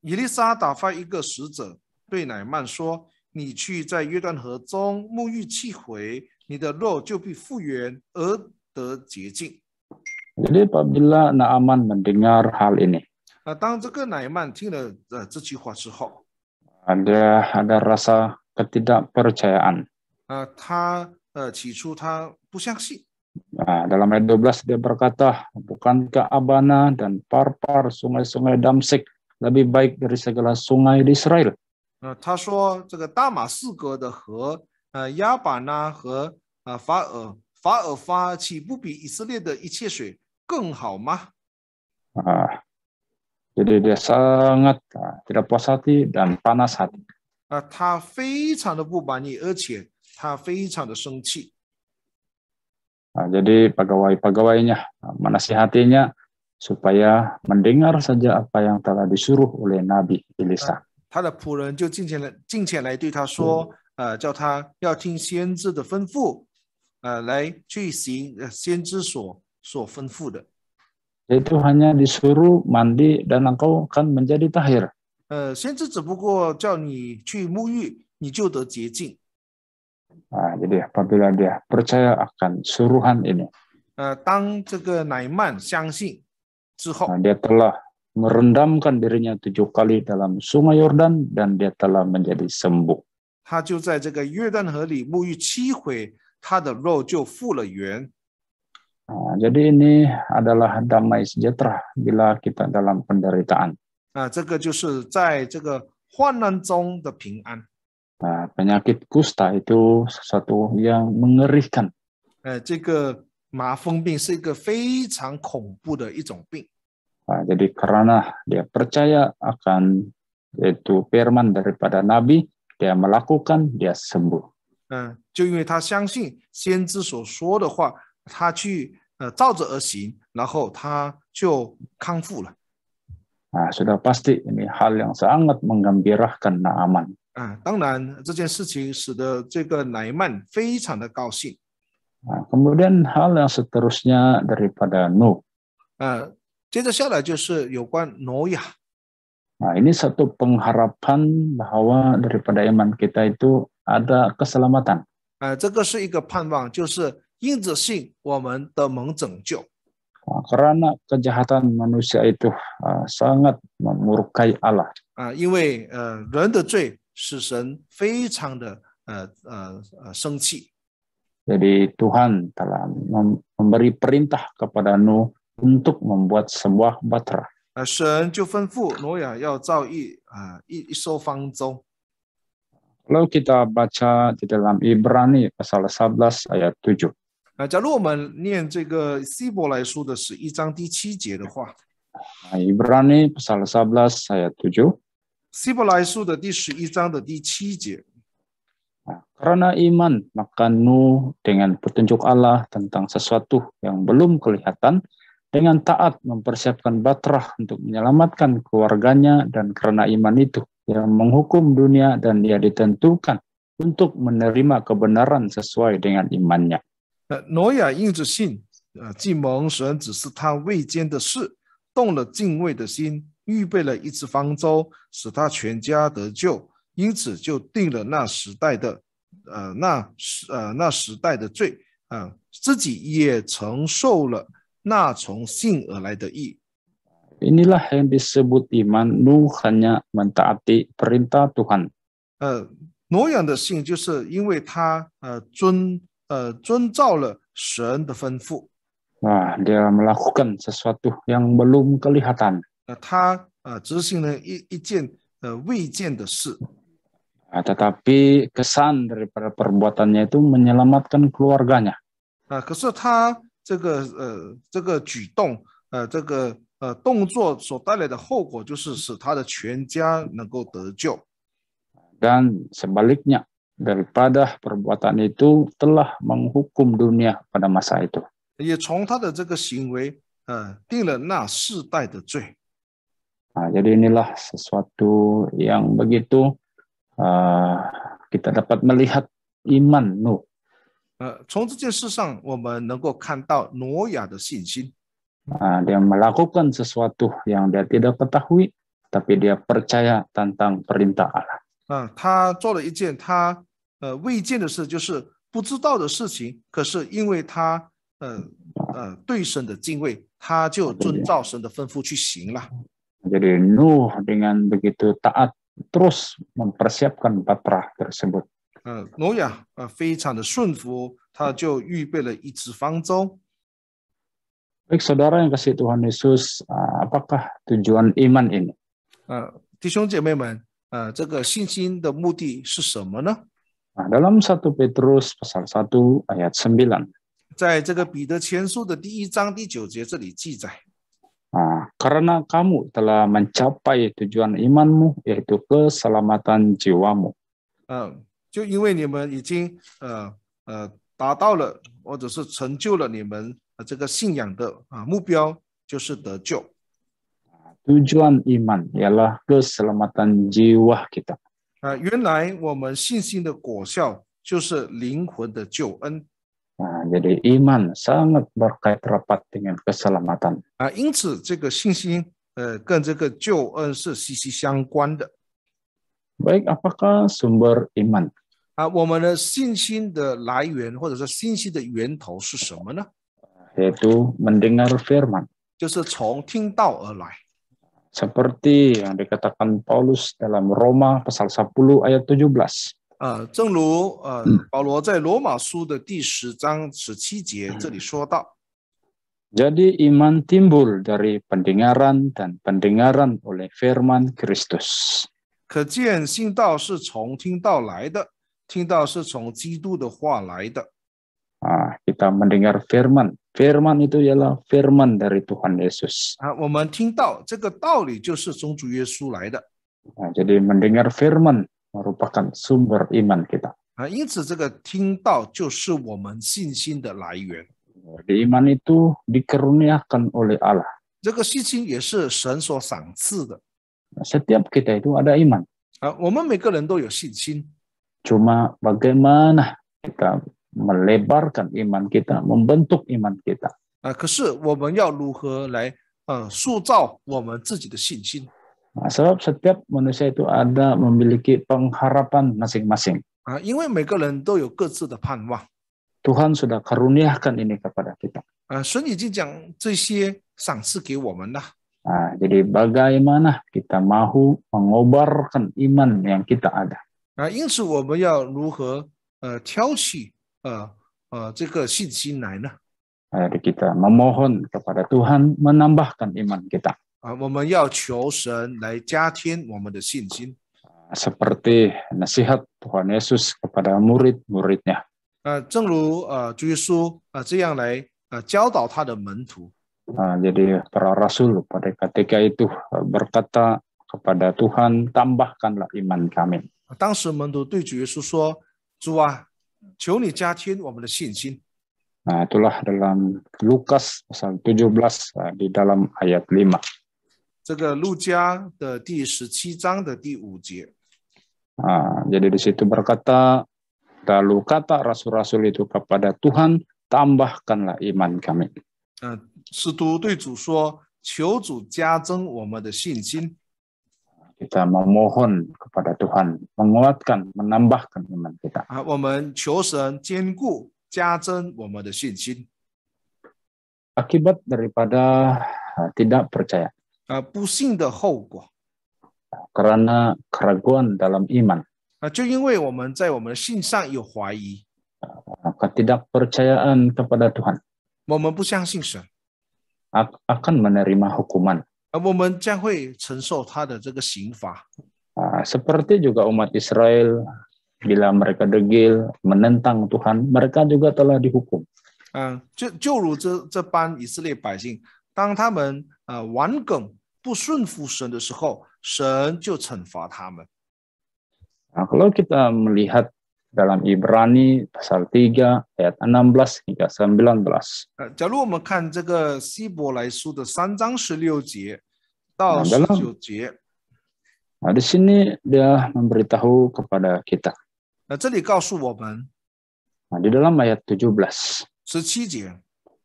以利沙打发一个使者对乃曼说：“你去在约旦河中沐浴7回，你的肉就必复原而得洁净。” Jadi apabila Naaman mendengar hal ini, 当这个乃曼听了这句话之后， ada rasa ketidakpercayaan. 他起初他不相信。 Nah, dalam ayat 12 dia berkata, bukankah Abana dan Parpar sungai-sungai Damsik lebih baik dari segala sungai di Israel? 他说这个大马士革的河，亚巴拿和法尔法岂不比以色列的一切水更好吗？ Jadi dia sangat tidak puas hati dan panas hati. 他非常的不满意，而且他非常的生气。 Jadi pegawai-pegawainya menasihatinya supaya mendengar saja apa yang telah disuruh oleh Nabi Elisa. 他的仆人就近前来对他说，叫他要听先知的吩咐，来去行先知所吩咐的。 Itu hanya disuruh mandi dan engkau akan menjadi tahir. 先知只不过叫你去沐浴，你就得洁净。 Jadi apabila dia percaya akan suruhan ini, 当这个乃曼相信之后， dia telah merendamkan dirinya 7 kali dalam Sungai Yordan dan dia telah menjadi sembuh. 他就在这个约旦河里沐浴7回，他的肉就复了原。 Jadi ini adalah damai sejahtera bila kita dalam penderitaan. 这个就是在这个患难中的平安。 Penyakit kusta itu sesuatu yang mengerikan. 这个麻风病是一个非常恐怖的一种病。 Jadi karena dia percaya akan itu firman daripada Nabi, dia melakukan, dia sembuh. 就因为他相信先知所说的话，他去照着而行，然后他就康复了。 Sudah pasti ini hal yang sangat menggembirakan Naaman. 当然这件事情使得这个乃曼非常的高兴。 Kemudian hal yang seterusnya daripada Nuh. 接着下来就是有关挪亚。 Ini satu pengharapan bahwa daripada iman kita itu ada keselamatan. 这个是一个盼望，就是因着信我们得蒙拯救。 Karena kejahatan manusia itu sangat memurkai Allah. 因为人的罪使神非常的生气。 Jadi Tuhan telah memberi perintah kepada Nuh untuk membuat sebuah bahtera. 神就吩咐挪亚要造一艘方舟。 Kalau kita baca di dalam Ibrani pasal 11 ayat 7. 假如我们念这个希伯来书的11章第7节的话， Ibrani pasal 11 ayat 7. 希伯来书的第11章的第7节。 Karena iman, maka Nuh dengan petunjuk Allah tentang sesuatu yang belum kelihatan, dengan taat mempersiapkan bahtera untuk menyelamatkan keluarganya, dan karena iman itu yang menghukum dunia dan dia ditentukan untuk menerima kebenaran sesuai dengan imannya. 挪亚因着信，既蒙神指示他未见的事，动了敬畏的心，预备了一只方舟，使他全家得救，因此就定了那时代的罪，自己也承受了那从信而来的义。inilah yang disebut iman. Nuh hanya mentaati perintah Tuhan. 挪亚的信就是因为他遵照了神的吩咐。 Wah, dia melakukan sesuatu yang belum kelihatan. 他执行了一件未见的事。 Tetapi kesan daripada perbuatannya itu menyelamatkan keluarganya. 可是他这个举动这个动作所带来的后果就是使他的全家能够得救。 Dan sebaliknya, daripada perbuatan itu telah menghukum dunia pada masa itu. 也从他的这个行为定了那世代的罪。 Jadi inilah sesuatu yang begitu kita dapat melihat iman Nuh. 从这件事上我们能够看到挪亚的信心。 Dia melakukan sesuatu yang dia tidak ketahui, tapi dia percaya tentang perintah Allah. 他做了一件他未见的事，就是不知道的事情。可是因为他对神的敬畏，他就遵照神的吩咐去行了。 Jadi Nuh dengan begitu taat terus mempersiapkan bahtera tersebut. 挪亚非常的顺服，他就预备了一只方舟。 Baik saudara yang kasih Tuhan Yesus, apakah tujuan iman ini? 弟兄姐妹们，这个信心的目的是什么呢？ Dalam 1 Petrus pasal 1 ayat 9. 在这个彼得前书的第1章第9节这里记载。 Karena kamu telah mencapai tujuan imanmu, yaitu keselamatan jiwamu. 就因为你们已经达到了，或者是成就了你们这个信仰的目标，就是得救。 Tujuan iman ialah keselamatan jiwa kita. 原来我们信心的果效就是灵魂的救恩。 Jadi iman sangat berkait rapat dengan keselamatan. 因此这个信心跟这个救恩是息息相关的。 Baik, apakah sumber iman? 我们的信心的来源或者是信心的源头是什么呢？ Yaitu mendengar firman. 就是从听道而来。 Seperti yang dikatakan Paulus dalam Roma pasal 10 ayat 17. 正如保罗在罗马书的第10章17节这里说到。 Jadi iman timbul dari pendengaran dan pendengaran oleh firman Kristus. 可见信道是从听道来的，听道是从基督的话来的。 Kita mendengar firman. Firman itu ialah firman dari Tuhan Yesus. 我们听到这个道理就是从主耶稣来的。 Jadi mendengar firman merupakan sumber iman kita. 因此这个听道就是我们信心的来源。 Di iman itu dikaruniakan oleh Allah. 这个信心也是神所赏赐的。 Setiap kita itu ada iman. 我们每个人都有信心。 Cuma bagaimana kita melebarkan iman kita, membentuk iman kita. 可是我们要如何来塑造我们自己的信心？ Sebab setiap manusia itu ada memiliki pengharapan masing-masing. 因为每个人都有各自的盼望。 Tuhan sudah karuniakan ini kepada kita. 神已经将这些赏赐给我们了。 Jadi bagaimana kita mau mengobarkan iman yang kita ada. 因此我们要如何挑起这个信心来呢？ Jadi kita memohon kepada Tuhan menambahkan iman kita. 我们要求神来加添我们的信心。 Seperti nasihat Tuhan Yesus kepada murid-muridnya. 正如主耶稣这样来教导他的门徒。 Jadi para rasul pada ketika itu berkata kepada Tuhan, tambahkanlah iman kami. 当时门徒对主耶稣说：“主啊，求你加添我们的信心。” Itulah dalam Lukas pasal 17 di dalam ayat 5. 这个路加的第17章的第5节。 Jadi di situ berkata, lalu kata rasul-rasul itu kepada Tuhan, tambahkanlah iman kami. 使徒对主说：“求主加增我们的信心。” Kita memohon kepada Tuhan, menguatkan, menambahkan iman kita. 我们求神坚固、加增我们的信心。 Akibat daripada tidak percaya. 不信的后果 karena keraguan dalam iman, 就因为我们在我们的信上有怀疑， ketidakpercayaan kepada Tuhan 我们不相信神， akan menerima hukuman. 我们将会承受他的这个刑罚。 Seperti juga umat Israel, bila mereka degil, menentang Tuhan, mereka juga telah dihukum. 就如这般以色列百姓，当他们顽梗不顺服神的时候，神就惩罚他们。 Kalau kita melihat dalam Ibrani pasal 3 ayat 16 hingga 19. 假如我们看这个希伯来书的3章16节到19节， di sini dia memberitahu kepada kita. 这里告诉我们， di dalam ayat 17. 17节，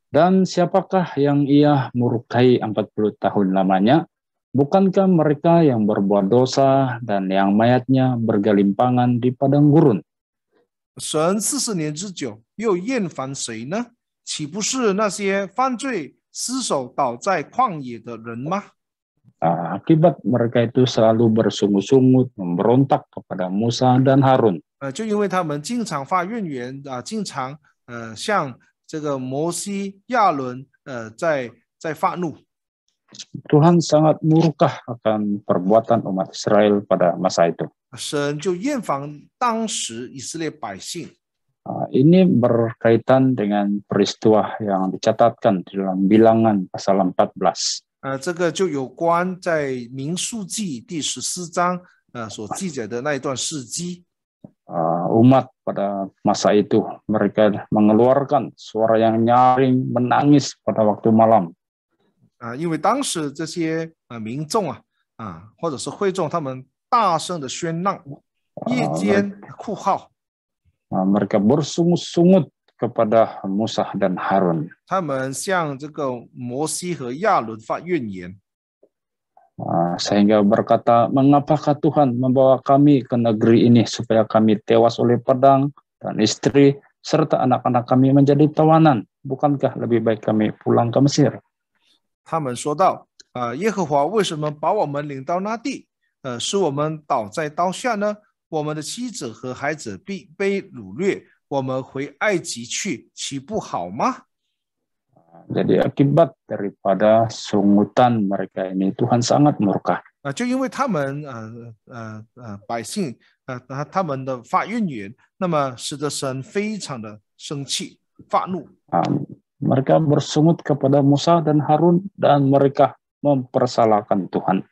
Dan siapakah yang ia murkai 40 tahun lamanya? Bukankah mereka yang berbuat dosa dan yang mayatnya bergelimpangan di padang gurun? 神40年之久，又厌烦谁呢？岂不是那些犯罪尸首倒在旷野的人吗？ Akibat mereka itu selalu bersungut-sungut, memberontak kepada Musa dan Harun. 就因为他们经常发怨言经常向这个摩西、亚伦在发怒。 Tuhan sangat murka akan perbuatan umat Israel pada masa itu. 神就厌烦当时以色列百姓。 Ini berkaitan dengan peristiwa yang dicatatkan di dalam Bilangan pasal 14. 这个就有关在民数记第14章所记载的那一段事迹。 Umat pada masa itu mereka mengeluarkan suara yang nyaring, menangis pada waktu malam. 因为当时这些民众或者是会众，他们大声的喧闹，夜间哭号。 Mereka bersungut-sungut kepada Musa dan Harun. 他们向这个摩西和亚伦发怨言。 Sehingga berkata, mengapakah Tuhan membawa kami ke negeri ini supaya kami tewas oleh pedang dan istri serta anak-anak kami menjadi tawanan? Bukankah lebih baik kami pulang ke Mesir? 他们说道：耶和华为什么把我们领到那地，使我们倒在刀下呢？我们的妻子和孩子必被掳掠，我们回埃及去，岂不好吗？ Jadi akibat daripada sungutan mereka ini, Tuhan sangat murka. 就因为他们百姓他们的发怨言，那么使得神非常的生气发怒。 Mereka bersungut kepada Musa dan Harun dan mereka mempersalahkan Tuhan.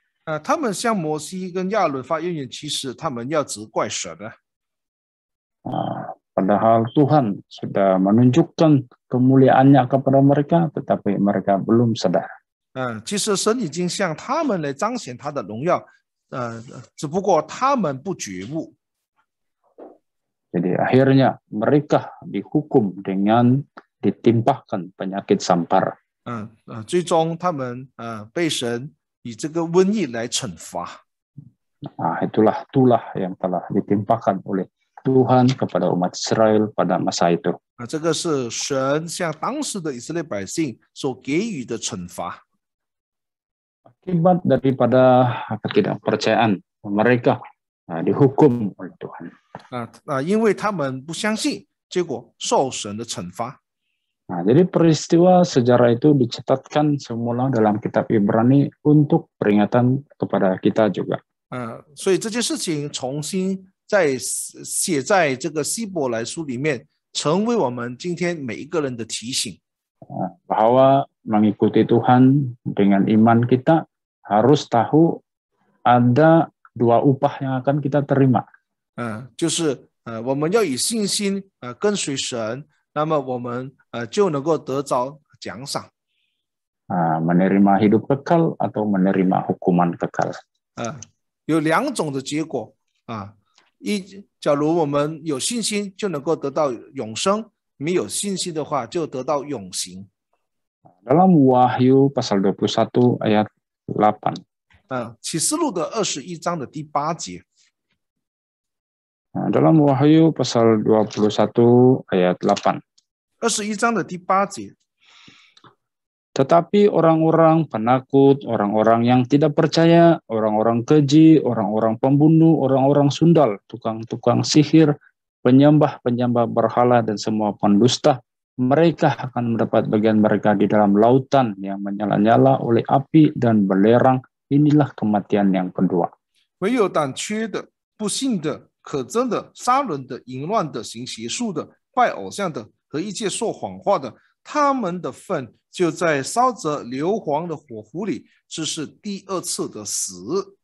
他们向摩西跟亚伦发怨言，其实他们要责怪神的。 Padahal Tuhan sudah menunjukkan kemuliaannya kepada mereka, tetapi mereka belum sadar. 其实神已经向他们来彰显他的荣耀，只不过他们不觉悟。 Jadi akhirnya mereka dihukum dengan ditimpahkan penyakit sampar. 最终他们被神以这个瘟疫来惩罚。 Itulah tulah yang telah ditimpahkan oleh Tuhan kepada umat Israel pada masa itu. 这个是神向当时的以色列百姓所给予的惩罚。 Akibat daripada ketidakpercayaan mereka dihukum oleh Tuhan. 因为他们不相信，结果受神的惩罚。 Jadi peristiwa sejarah itu dicatatkan semula dalam kitab Ibrani untuk peringatan kepada kita juga. 所以这件事情重新写在这个希伯来书里面，成为我们今天每一个人的提醒。 Bahwa mengikuti Tuhan dengan iman kita harus tahu ada dua upah yang akan kita terima. 就是我们要以信心跟随神，那么我们就能够得着奖赏。 Menerima hidup kekal atau menerima hukuman kekal. 有2种的结果假如我们有信心，就能够得到永生；没有信心的话，就得到永刑。 Dalam Wahyu pasal 21 ayat 8. 启示录的21章的第8节。 Dalam Wahyu pasal 21 ayat 8. 21章的第8节。Tetapi orang-orang penakut, orang-orang yang tidak percaya, orang-orang keji, orang-orang pembunuh, orang-orang sundal, tukang-tukang sihir, penyembah-penyembah berhala, dan semua pendusta, mereka akan mendapat bagian mereka di dalam lautan yang menyala-nyala oleh api dan belerang. Inilah kematian yang kedua. 唯有胆怯的、不信的、可憎的、杀人的、淫乱的、行邪术的、拜偶像的和一切说谎话的，他们的份就在烧着硫磺的火湖里，这是第二次的死。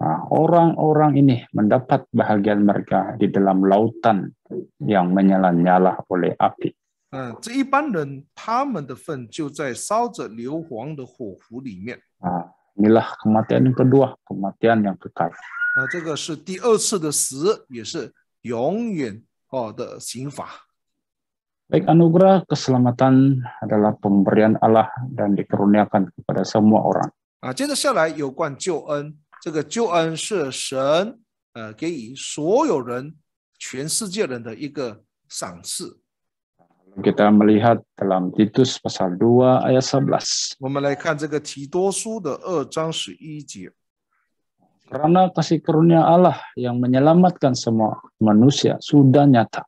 Nah, orang-orang ini mendapat bahagian mereka di dalam lautan yang menyala-nyala oleh api. 这一般人他们的份就在烧着硫磺的火湖里面。 Inilah kematian yang kedua, kematian yang kekal. 这个是第二次的死，也是永远的刑罚。 Baik, anugerah keselamatan adalah pemberian Allah dan dikaruniakan kepada semua orang. 接着下来有关救恩，这个救恩是神给予所有人、全世界人的一个赏赐。 Kita melihat dalam Titus pasal 2 ayat 11. 我们来看这个提多书的2章11节。 Karena kasih karunia Allah yang menyelamatkan semua manusia sudah nyata.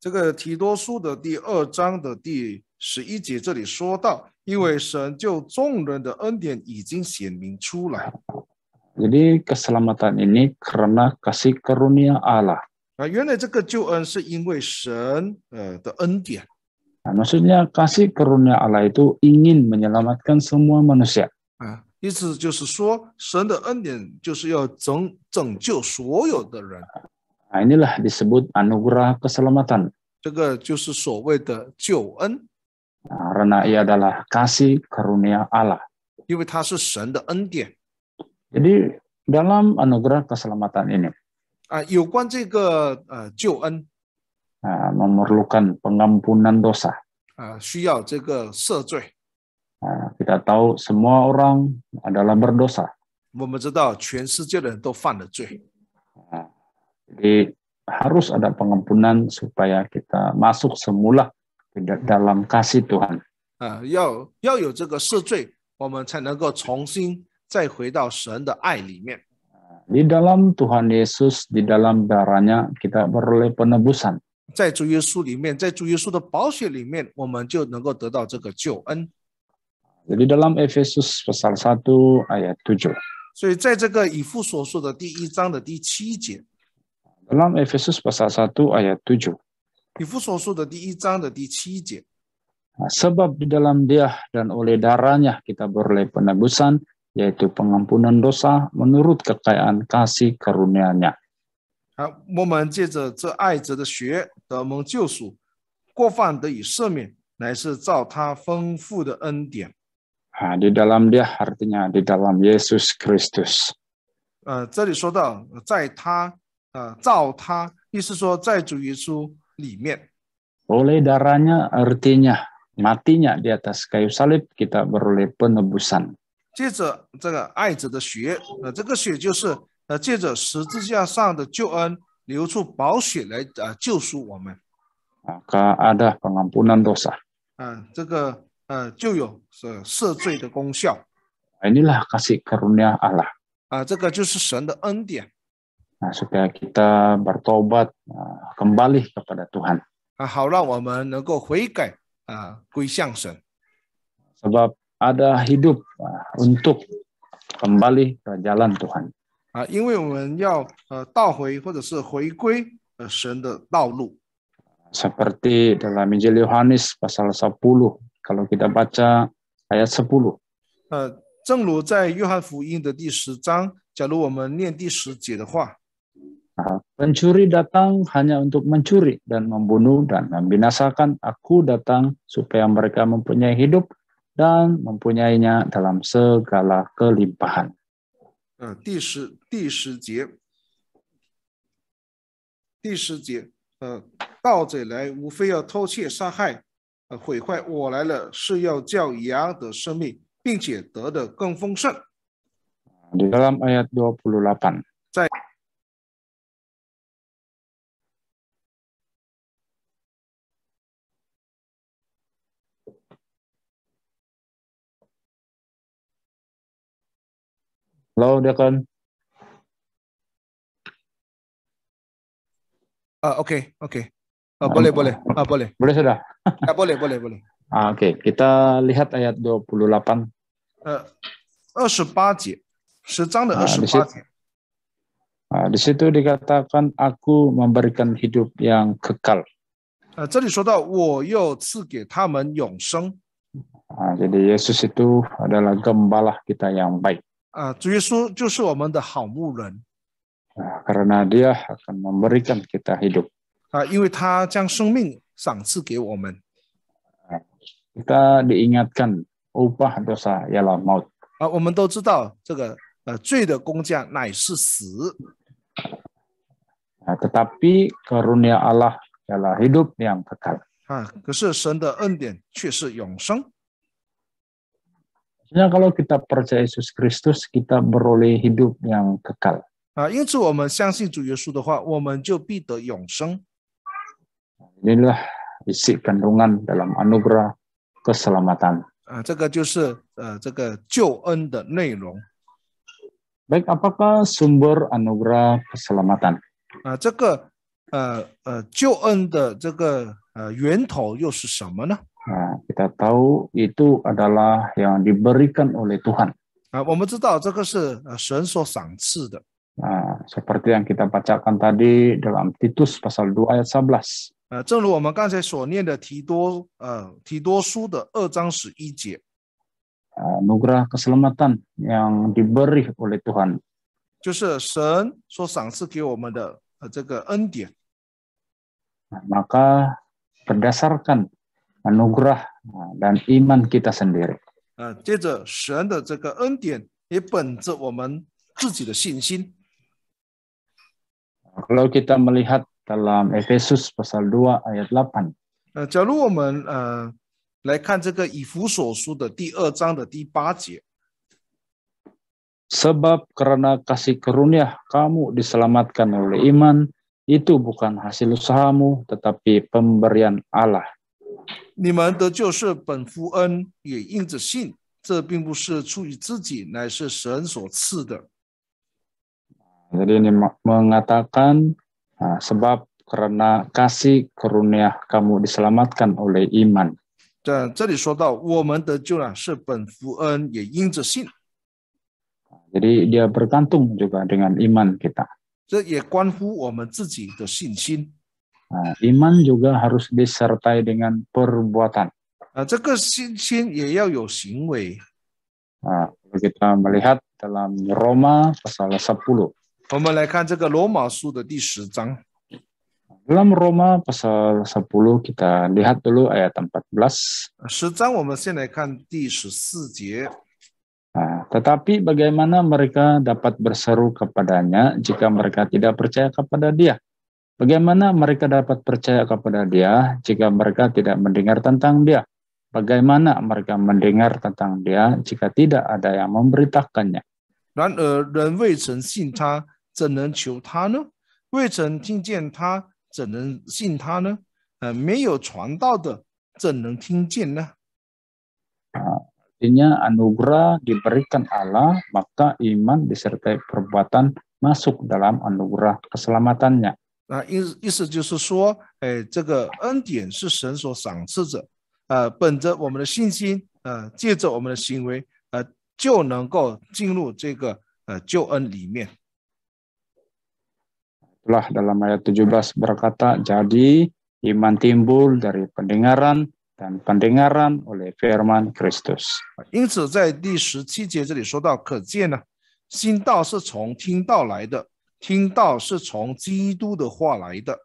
这个提多书的第2章的第11节这里说到，因为神就众人的恩典已经显明出来。 Jadi keselamatan ini karena kasih karunia Allah. 原来这个救恩是因为神的恩典。 Maksudnya kasih karunia Allah itu ingin menyelamatkan semua manusia. 意思就是说，神的恩典就是要拯救所有的人。 Inilah disebut anugerah keselamatan. 这个就是所谓的救恩。 Karena ia adalah kasih karunia Allah. 因为它是神的恩典。 Jadi dalam anugerah keselamatan ini 有关这个救恩 memerlukan pengampunan dosa. 需要这个赦罪。 Kita tahu semua orang adalah berdosa. 我们知道全世界的人都犯了罪。 Jadi harus ada pengampunan supaya kita masuk semula ke dalam kasih Tuhan. 要有这个赦罪，我们才能够重新再回到神的爱里面。 Di dalam Tuhan Yesus, di dalam darahnya kita beroleh penebusan. 在主耶稣里面，在主耶稣的宝血里面，我们就能够得到这个救恩。 Jadi dalam Efesus pasal 1 ayat 7. 所以在这个以弗所说的第1章的第7节， Dalam Efesus pasal 1 ayat 7. 以弗所说的第1章的第7节， Sebab di dalam Dia dan oleh darahnya kita beroleh penebusan, yaitu pengampunan dosa menurut kekayaan kasih karunia-Nya. 我们借着这爱子的血得蒙救赎，过犯得以赦免，乃是照他丰富的恩典。 Di dalam Dia artinya di dalam Yesus Kristus. 这里说到在他照他，意思说在主耶稣里面。 Oleh darahnya artinya matinya di atas kayu salib kita beroleh penebusan. 借着这个爱子的血，这个血就是借着十字架上的救恩流出宝血来救赎我们。 Maka ada pengampunan dosa. 这个就有赦罪的功效。 Inilah kasih karunia Allah. 这个就是神的恩典。 Supaya kita bertobat kembali kepada Tuhan. 好让我们能够悔改归向神。 Sebab ada hidup untuk kembali ke jalan Tuhan. 因为我们要倒回或者是回归神的道路。 Seperti dalam Injil Yohanes pasal 10, kalau kita baca ayat 10. 正如在约翰福音的第10章，假如我们念第10节的话， Pencuri datang hanya untuk mencuri dan membunuh dan membinasakan. Aku datang supaya mereka mempunyai hidup dan mempunyainya dalam segala kelimpahan. 第十节，盗贼来无非要偷窃杀害毁坏，我来了是要叫羊得生命，并且得的更丰盛。 Di dalam ayat 28. 在 28 Halo, Deacon. OK OK， boleh boleh boleh Boleh sudah? ya boleh boleh boleh。Oke, kita lihat ayat 28. 28节，10章的 Di 28节。di situ dikatakan aku memberikan hidup yang kekal. 这里说到我又赐给他们永生。Jadi Yesus itu adalah gembala kita yang baik. 主耶稣就是我们的好牧人。Karena Dia akan memberikan kita hidup. 因为他将生命赏赐给我们。Kita diingatkan upah dosa ialah maut. 我们都知道这个罪的工价乃是死。Tetapi karunia Allah ialah hidup yang kekal. 可是神的恩典却是永生。Maksudnya kalau kita percaya Yesus Kristus, kita beroleh hidup yang kekal. 因此我们相信主耶稣的话，我们就必得永生。Inilah isi kandungan dalam anugerah keselamatan. 这个就是这个救恩的内容。Baik, apakah sumber anugerah keselamatan? 这个救恩的这个源头又是什么呢？ Kita tahu itu adalah yang diberikan oleh Tuhan. 我们知道这个是神所赏赐的。Seperti yang kita bacakan tadi dalam Titus pasal 2 ayat 11. 正如我们刚才所念的提多书的2章11节。Anugerah keselamatan yang diberi oleh Tuhan. 就是神所赏赐给我们的这个恩典。Maka berdasarkan anugerah dan iman kita sendiri. 接着神的这个恩典也本着我们自己的信心。Kalau kita melihat dalam Efesus pasal 2 ayat 8. 假如我们来看这个以弗所书的第2章的第8节。Sebab karena kasih karunia kamu diselamatkan oleh iman, itu bukan hasil usahamu, tetapi pemberian Allah. 你们得救是本乎恩，也因着信，这并不是出于自己，乃是神所赐的。 Jadi ini mengatakan sebab karena kasih karunia kamu diselamatkan oleh iman. 这里说到我们得救是本乎恩，也因着信。 Jadi dia bergantung juga dengan iman kita. 这也关乎我们自己的信心。 Iman juga harus disertai dengan perbuatan. 这个信心也要有行为。 Kita melihat dalam Roma pasal 10. 我们来看这个罗马书的第10章。 Dalam Roma pasal 10 kita lihat dulu ayat 14. 10章我们先来看第14节。 Tetapi bagaimana mereka dapat berseru kepadanya jika mereka tidak percaya kepada Dia? Bagaimana mereka dapat percaya kepada Dia jika mereka tidak mendengar tentang Dia? Bagaimana mereka mendengar tentang Dia jika tidak ada yang memberitakannya? 然而人未曾信他，怎能求他呢？未曾听见他，怎能信他呢？没有传道的，怎能听见呢？ Artinya anugerah diberikan Allah, maka iman disertai perbuatan masuk dalam anugerah keselamatannya. 意思就是说，这个恩典是神所赏赐者，本着我们的信心，借着我们的行为，就能够进入这个救恩里面。 Itulah dalam ayat 17 berkata, jadi iman timbul dari pendengaran dan pendengaran oleh firman Kristus. 因此，在第17节这里说到，可见呢，信道是从听道来的，听道是从基督的话来的。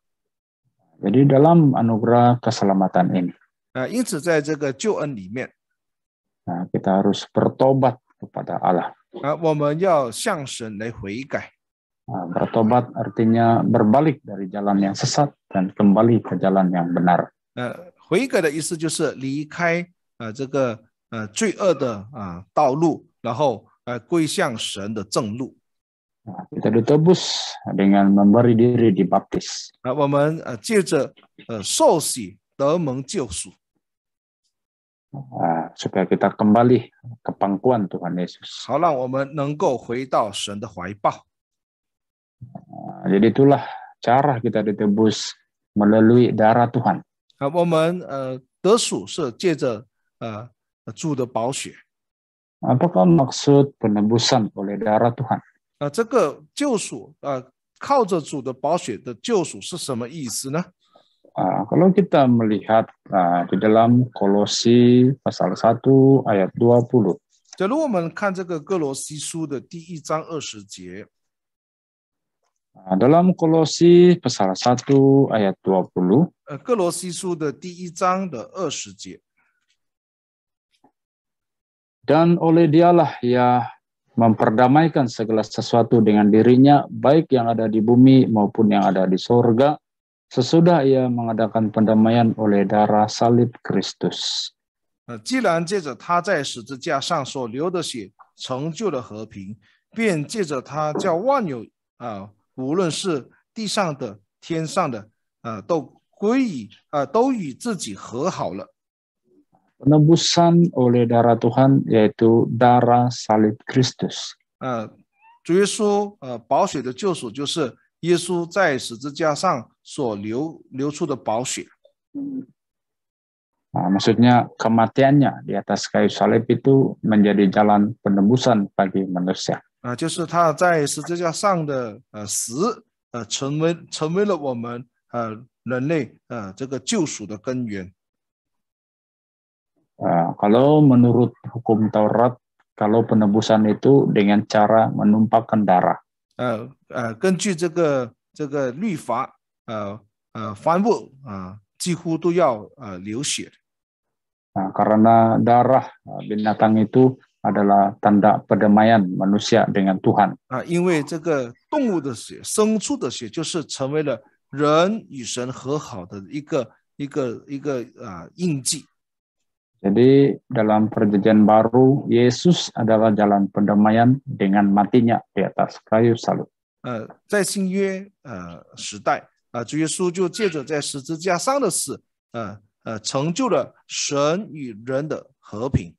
Jadi dalam anugerah keselamatan ini, 因此，在这个救恩里面， kita harus bertobat kepada Allah. 我们要向神来悔改。 Bertobat artinya berbalik dari jalan yang sesat dan kembali ke jalan yang benar. 悔改的意思就是离开这个罪恶的道路，然后归向神的正路。 Kita ditebus dengan memberi diri dibaptis. 我们借着受洗得蒙救赎。supaya kita kembali ke pangkuan Tuhan Yesus. 好让我们能够回到神的怀抱。 Jadi itulah cara kita ditebus melalui darah Tuhan. 我们得赎是借着主的宝血。 Apakah maksud penebusan oleh darah Tuhan? 这个救赎靠着主的宝血的救赎是什么意思呢？ Kalau kita melihat di dalam Kolose pasal 1 ayat 20. 假如我们看这个哥罗西书的第1章20节， Dalam Kolose pasal 1 ayat 20. 哥罗西书的第1章的20节。 Dan oleh dialah ia memperdamaikan segala sesuatu dengan dirinya, baik yang ada di bumi maupun yang ada di sorga, sesudah ia mengadakan pendamaian oleh darah salib Kristus. 既然借着他在十字架上所流的血成就了和平，便借着他叫万有无论是地上的、天上的都与自己和好了。 Penebusan oleh darah Tuhan yaitu darah salib Kristus. 主耶稣宝血的救赎就是耶稣在十字架上所流出的宝血。 Maksudnya kematiannya di atas kayu salib itu menjadi jalan penebusan bagi manusia. 就是他在十字架上的死成为了我们人类这个救赎的根源。 Kalau menurut hukum Taurat, kalau penebusan itu dengan cara menumpahkan darah. 根据这个律法凡物几乎都要流血。 Karena darah binatang itu adalah tanda perdamaian manusia dengan Tuhan. 因为这个动物的血、牲畜的血，就是成为了人与神和好的一个印记。 Jadi dalam perjanjian baru, Yesus adalah jalan pendamaian dengan matinya di atas kayu salib. 在新约时代主耶稣就借着在十字架上的死成就了神与人的和平。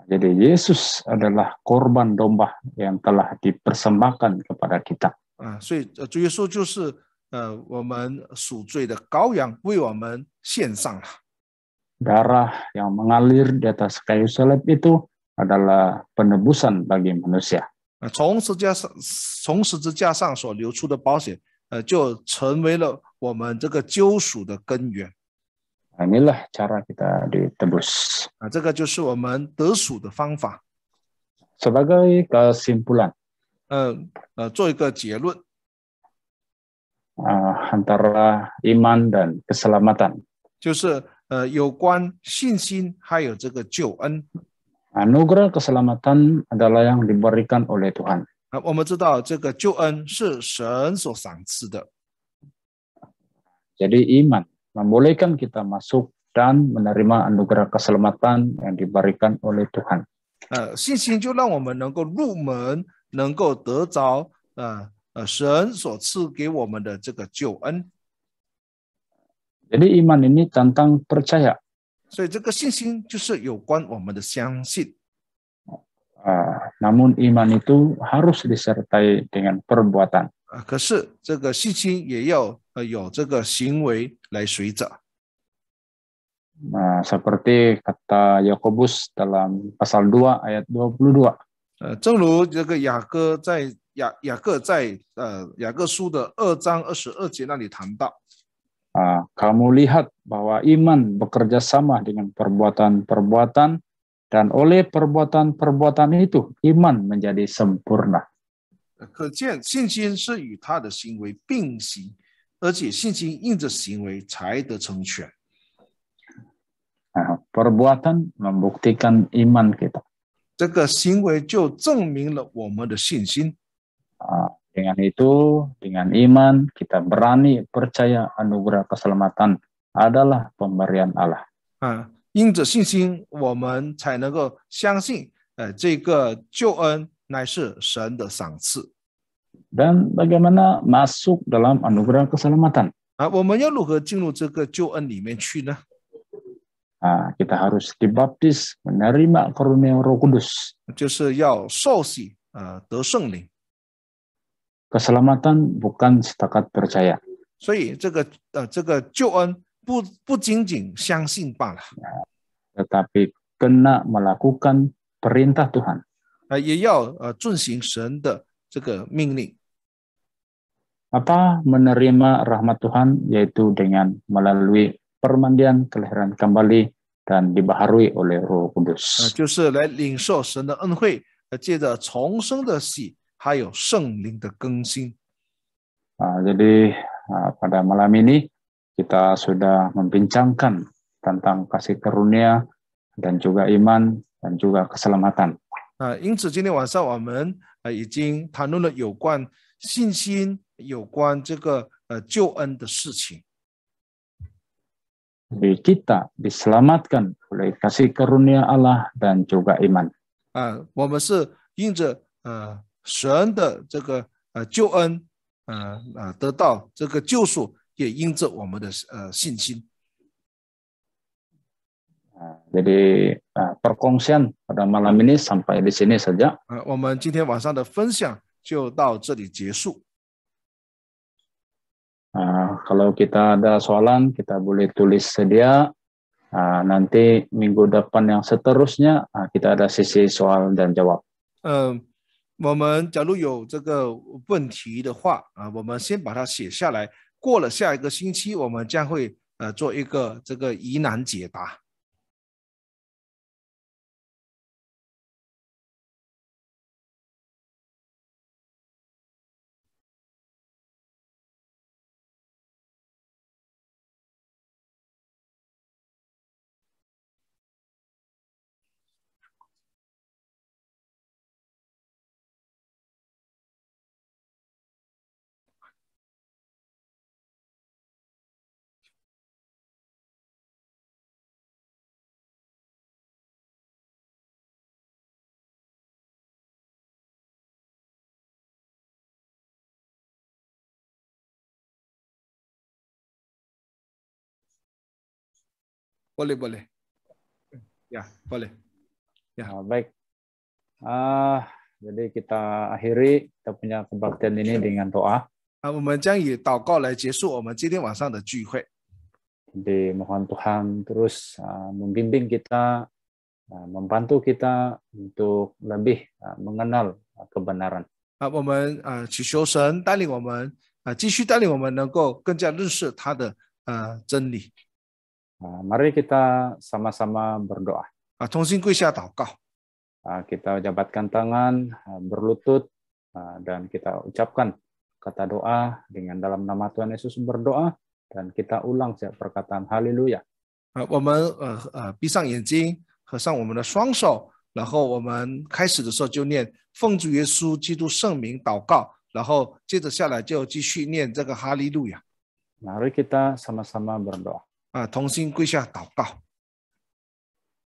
Jadi Yesus adalah korban domba yang telah dipersembahkan kepada kita. 所以主耶稣就是我们赎罪的羔羊，为我们献上了。 Darah yang mengalir di atas kayu salib itu adalah penebusan bagi manusia. 从十字架上所流出的宝血就成为了我们这个救赎的根源。 Inilah cara kita ditebus. 这个就是我们得赎的方法。 Sebagai kesimpulan, 做一个结论， antara iman dan keselamatan. 就是有关信心还有这个救恩。 Anugerah keselamatan adalah yang diberikan oleh Tuhan. 我们知道这个救恩是神所赏赐的。 Jadi iman membolehkan kita masuk dan menerima anugerah keselamatan yang diberikan oleh Tuhan. 信心就让我们能够入门，能够得着神所赐给我们的这个救恩。 Jadi iman ini tentang percaya. 所以这个信心就是有关我们的相信。 Namun iman itu harus disertai dengan perbuatan. 可是这个信心也要有这个行为来随着。 Seperti kata Yakobus dalam pasal 2 ayat 22. 正如这个雅各在雅各书的2章22节那里谈到。 Kamu lihat bahwa iman bekerja sama dengan perbuatan-perbuatan, dan oleh perbuatan-perbuatan itu iman menjadi sempurna. 可见信心是与他的行为并行，而且信心印着行为才得成全。 Perbuatan membuktikan iman kita. 这个行为就证明了我们的信心。 Dengan itu, dengan iman, kita berani percaya anugerah keselamatan adalah pemberian Allah. 因着信心，我们才能够相信，这个救恩乃是神的赏赐。 Dan bagaimana masuk dalam anugerah keselamatan? 我们要如何进入这个救恩里面去呢？ kita harus dibaptis, menerima karunia Roh Kudus. 就是要受洗，得圣灵。 Keselamatan bukan setakat percaya, 所以这个救恩不仅仅相信罢了， tetapi kena melakukan perintah Tuhan. 也要遵行神的这个命令。 Apa menerima rahmat Tuhan? Yaitu dengan melalui permandian kelahiran kembali dan dibaharui oleh Roh Kudus. 就是来领受神的恩惠，借着重生的喜，还有圣灵的更新。 Jadi pada malam ini kita sudah membincangkan tentang kasih karunia dan juga iman dan juga keselamatan. 因此今天晚上我们已经谈论了有关信心、有关这个救恩的事情。 Jadi kita diselamatkan oleh kasih karunia Allah dan juga iman. 我们是因着神的这个救恩，得到这个救赎，也因着我们的信心。 Jadi perkongsian pada malam ini sampai di sini saja. 我们今天晚上的分享就到这里结束。 Kalau kita ada soalan, kita boleh tulis sedia. Nanti minggu depan yang seterusnya kita ada sesi soal dan jawab. 我们假如有这个问题的话，我们先把它写下来。过了下一个星期，我们将会做一个这个疑难解答。 Boleh. Ya, boleh. Ya. Baik. Jadi kita akhiri kita punya kebaktian ini dengan doa. 我们将以祷告来结束我们今天晚上的聚会。 Jadi mohon Tuhan terus membimbing kita, membantu kita untuk lebih mengenal kebenaran. 我们祈求神带领我们，继续带领我们能够更加认识他的真理。 Mari kita sama-sama berdoa. 同心跪下祷告。 Kita jabatkan tangan, berlutut, dan kita ucapkan kata doa dengan dalam nama Tuhan Yesus berdoa, dan kita ulang perkataan haleluya. 我们闭上眼睛，合上我们的双手，然后我们开始的时候就念奉主耶稣基督圣名祷告，然后接着下来就继续念这个哈利路亚。 Mari kita sama-sama berdoa. 同心跪下祷告。